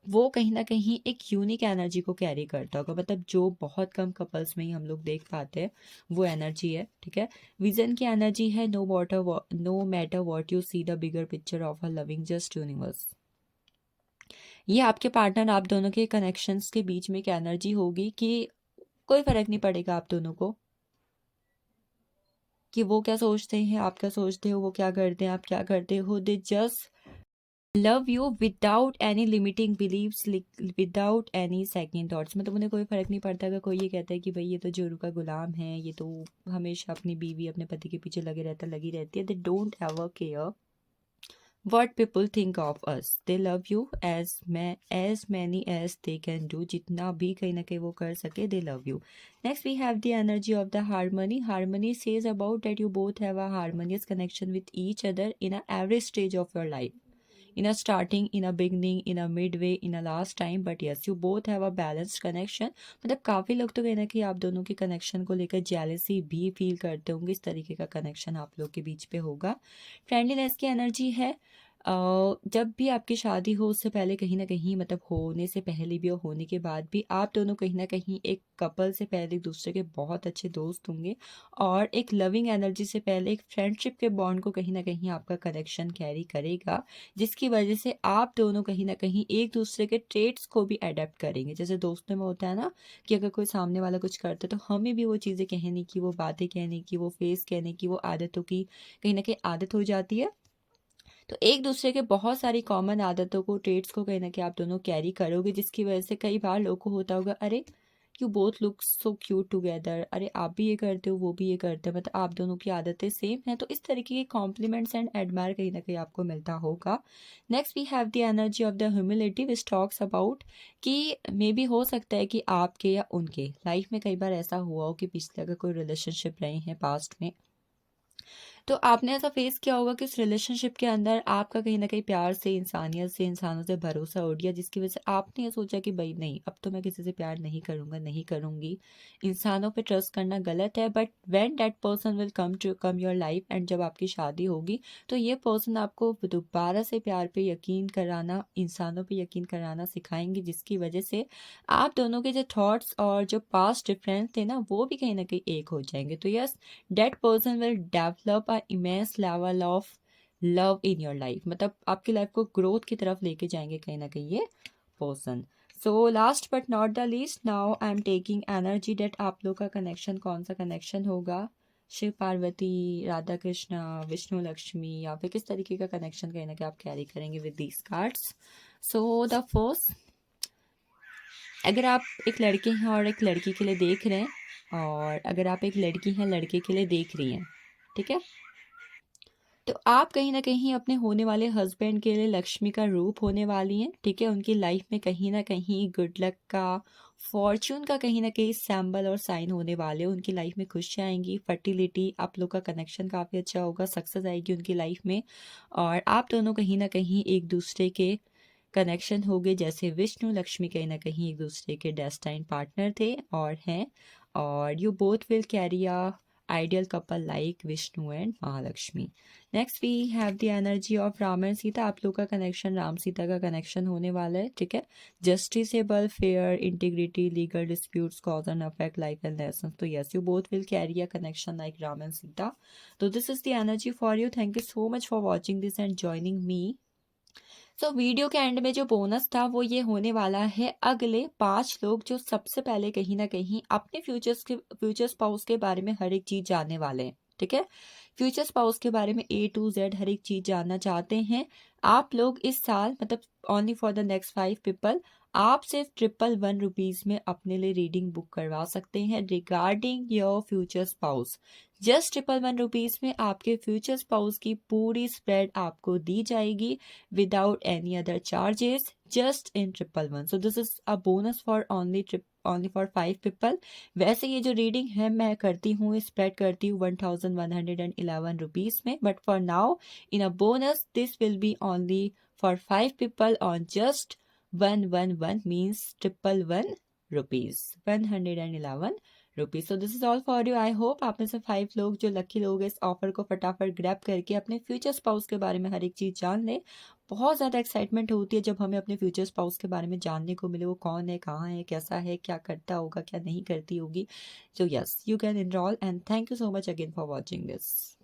वो कहीं ना कहीं एक यूनिक एनर्जी को कैरी करता होगा, मतलब जो बहुत कम कपल्स में ही हम लोग देख पाते हैं वो एनर्जी है, ठीक है। विजन की एनर्जी है, no matter what you see the bigger picture of a loving just universe. ये आपके पार्टनर आप दोनों के कनेक्शंस के बीच में एक एनर्जी होगी कि कोई फर्क नहीं पड़ेगा आप दोनों को कि वो क्या सोचते हैं, आप क्या सोचते हो, वो क्या करते हैं, आप क्या करते हो, they just love you without any limiting beliefs, without any second thoughts. मतलब उन्हें कोई फर्क नहीं पड़ता अगर कोई ये कहता है कि भाई ये तो जोरू का गुलाम है, ये तो हमेशा अपनी बीवी अपने पति के पीछे लगी रहती है। They don't ever care what people think of us, they love you as many as they can do, जितना भी कहीं ना कहीं वो कर सके, they love you. Next we have the energy of the harmony says about that you both have a harmonious connection with each other in a every stage of your life, in a starting, in a beginning, in a midway, in a last time, but yes you both have a balanced connection. मतलब काफ़ी लोग तो कहीं ना कहीं आप दोनों के कनेक्शन को लेकर जेलसी भी फील करते होंगे, इस तरीके का कनेक्शन आप लोग के बीच पे होगा। फ्रेंडलीनेस की एनर्जी है, जब भी आपकी शादी हो उससे पहले कहीं न कहीं मतलब होने से पहले भी और होने के बाद भी आप दोनों कहीं न कहीं एक कपल से पहले एक-दूसरे के बहुत अच्छे दोस्त होंगे और एक लविंग एनर्जी से पहले एक फ्रेंडशिप के बॉन्ड को कहीं न कहीं आपका कनेक्शन कैरी करेगा, जिसकी वजह से आप दोनों कहीं न कहीं एक-दूसरे के ट्रेट्स को भी एडॉप्ट करेंगे। जैसे दोस्तों में होता है ना कि अगर कोई सामने वाला कुछ करता है तो हमें भी वो चीज़ें कहने की, वो बातें कहने की, वो फेस कहने की, वो आदतों की कहीं न कहीं आदत हो जाती है। तो एक दूसरे के बहुत सारी कॉमन आदतों को ट्रेड्स को कहीं न कहीं आप दोनों कैरी करोगे, जिसकी वजह से कई बार लोगों को होता होगा, अरे you both look so cute together, अरे आप भी ये करते हो वो भी ये करते हैं, मतलब आप दोनों की आदतें सेम हैं। तो इस तरीके के कॉम्प्लीमेंट्स एंड एडमायर कहीं ना कहीं आपको मिलता होगा। Next we have the energy of the humility which talks about कि मे बी हो सकता है कि आपके या उनके लाइफ में कई बार ऐसा हुआ हो कि पिछले अगर कोई रिलेशनशिप रहे हैं पास्ट में, तो आपने ऐसा फेस किया होगा कि उस रिलेशनशिप के अंदर आपका कहीं न कहीं प्यार से, इंसानियत से, इंसानों से भरोसा उठ गया, जिसकी वजह से आपने ये सोचा कि भई नहीं, अब तो मैं किसी से प्यार नहीं करूँगा, नहीं करूँगी। इंसानों पे ट्रस्ट करना गलत है, but when that person will come your life and जब आपकी शादी होगी, तो ये पर्सन आपको दोबारा से प्यार पे यकीन कराना, इंसानों पे यकीन कराना सिखाएँगे, जिसकी वजह से आप दोनों के जो थॉट्स और जो पास्ट डिफरेंस थे ना, वो भी कहीं न कहीं एक हो जाएँगे। तो yes, that person will develop a immense level of love in your life, मतलब आपकी लाइफ को ग्रोथ की तरफ लेके जाएंगे कहीं ना कहीं ये person. So last but not the least, now I am taking energy date आप लोग का कनेक्शन कौन सा कनेक्शन होगा, शिव पार्वती, राधा कृष्णा, विष्णु लक्ष्मी, या फिर किस तरीके का कनेक्शन कहीं ना कहीं आप कैरी करेंगे with these cards. So the first, अगर आप एक लड़के हैं और एक लड़की के लिए देख रहे हैं, और अगर आप एक लड़की हैं लड़के के लिए देख रही हैं, ठीक है, तो आप कहीं न कहीं अपने होने वाले हस्बैंड के लिए लक्ष्मी का रूप होने वाली हैं, ठीक है? उनकी लाइफ में कहीं न कहीं गुड लक का, फॉर्च्यून का कहीं न कहीं सिंबल और साइन होने वाले हैं। उनकी लाइफ में खुशियाँ आएँगी, फर्टिलिटी, आप लोग का कनेक्शन काफ़ी अच्छा होगा, सक्सेस आएगी उनकी लाइफ में, और आप दोनों कहीं न कहीं एक-दूसरे के कनेक्शन होंगे, जैसे विष्णु लक्ष्मी कहीं न कहीं एक-दूसरे के डेस्टाइन्ड पार्टनर थे और हैं, और you both will carry a ideal couple like Vishnu and Mahalakshmi. Next we have the energy of Ram and Sita, आप लोग का कनेक्शन राम सीता का कनेक्शन होने वाला है, ठीक है? Justifiable, fair, integrity, legal disputes, cause and effect, life and lesson. तो yes, you both will carry a connection like Ram and Sita. तो this is the energy for you. Thank you so much for watching this and joining me. So video के end में जो bonus था वो ये होने वाला है, अगले 5 लोग जो सबसे पहले कहीं ना कहीं अपने फ्यूचर स्पाउस के बारे में हर एक चीज जानने वाले हैं, ठीक है? फ्यूचर स्पाउस के बारे में A to Z हर एक चीज जानना चाहते हैं आप लोग इस साल, मतलब only for the next 5 people, आप सिर्फ 111 रुपीज में अपने लिए रीडिंग बुक करवा सकते हैं regarding your future spouse. Just 111 rupees में आपके फ्यूचर स्पाउस की पूरी स्प्रेड आपको दी जाएगी without any other charges, just in 111. So this is a bonus for only for 5 people. वैसे ये जो रीडिंग है मैं करती हूँ, स्प्रेड करती हूँ 1111 रुपीज में, but for now in a bonus this will B only for 5 people on just 111 means 111 rupees, 111 rupees. So this is all for you. I hope आप में से 5 लोग जो लकी लोग इस ऑफर को फटाफट ग्रैब करके अपने फ्यूचर स्पाउस के बारे में हर एक चीज जान लें। बहुत ज़्यादा एक्साइटमेंट होती है जब हमें अपने फ्यूचर स्पाउस के बारे में जानने को मिले, वो कौन है, कहाँ है, कैसा है, क्या करता होगा, क्या नहीं करती होगी। So yes, you can enrol and thank you so much again for watching this.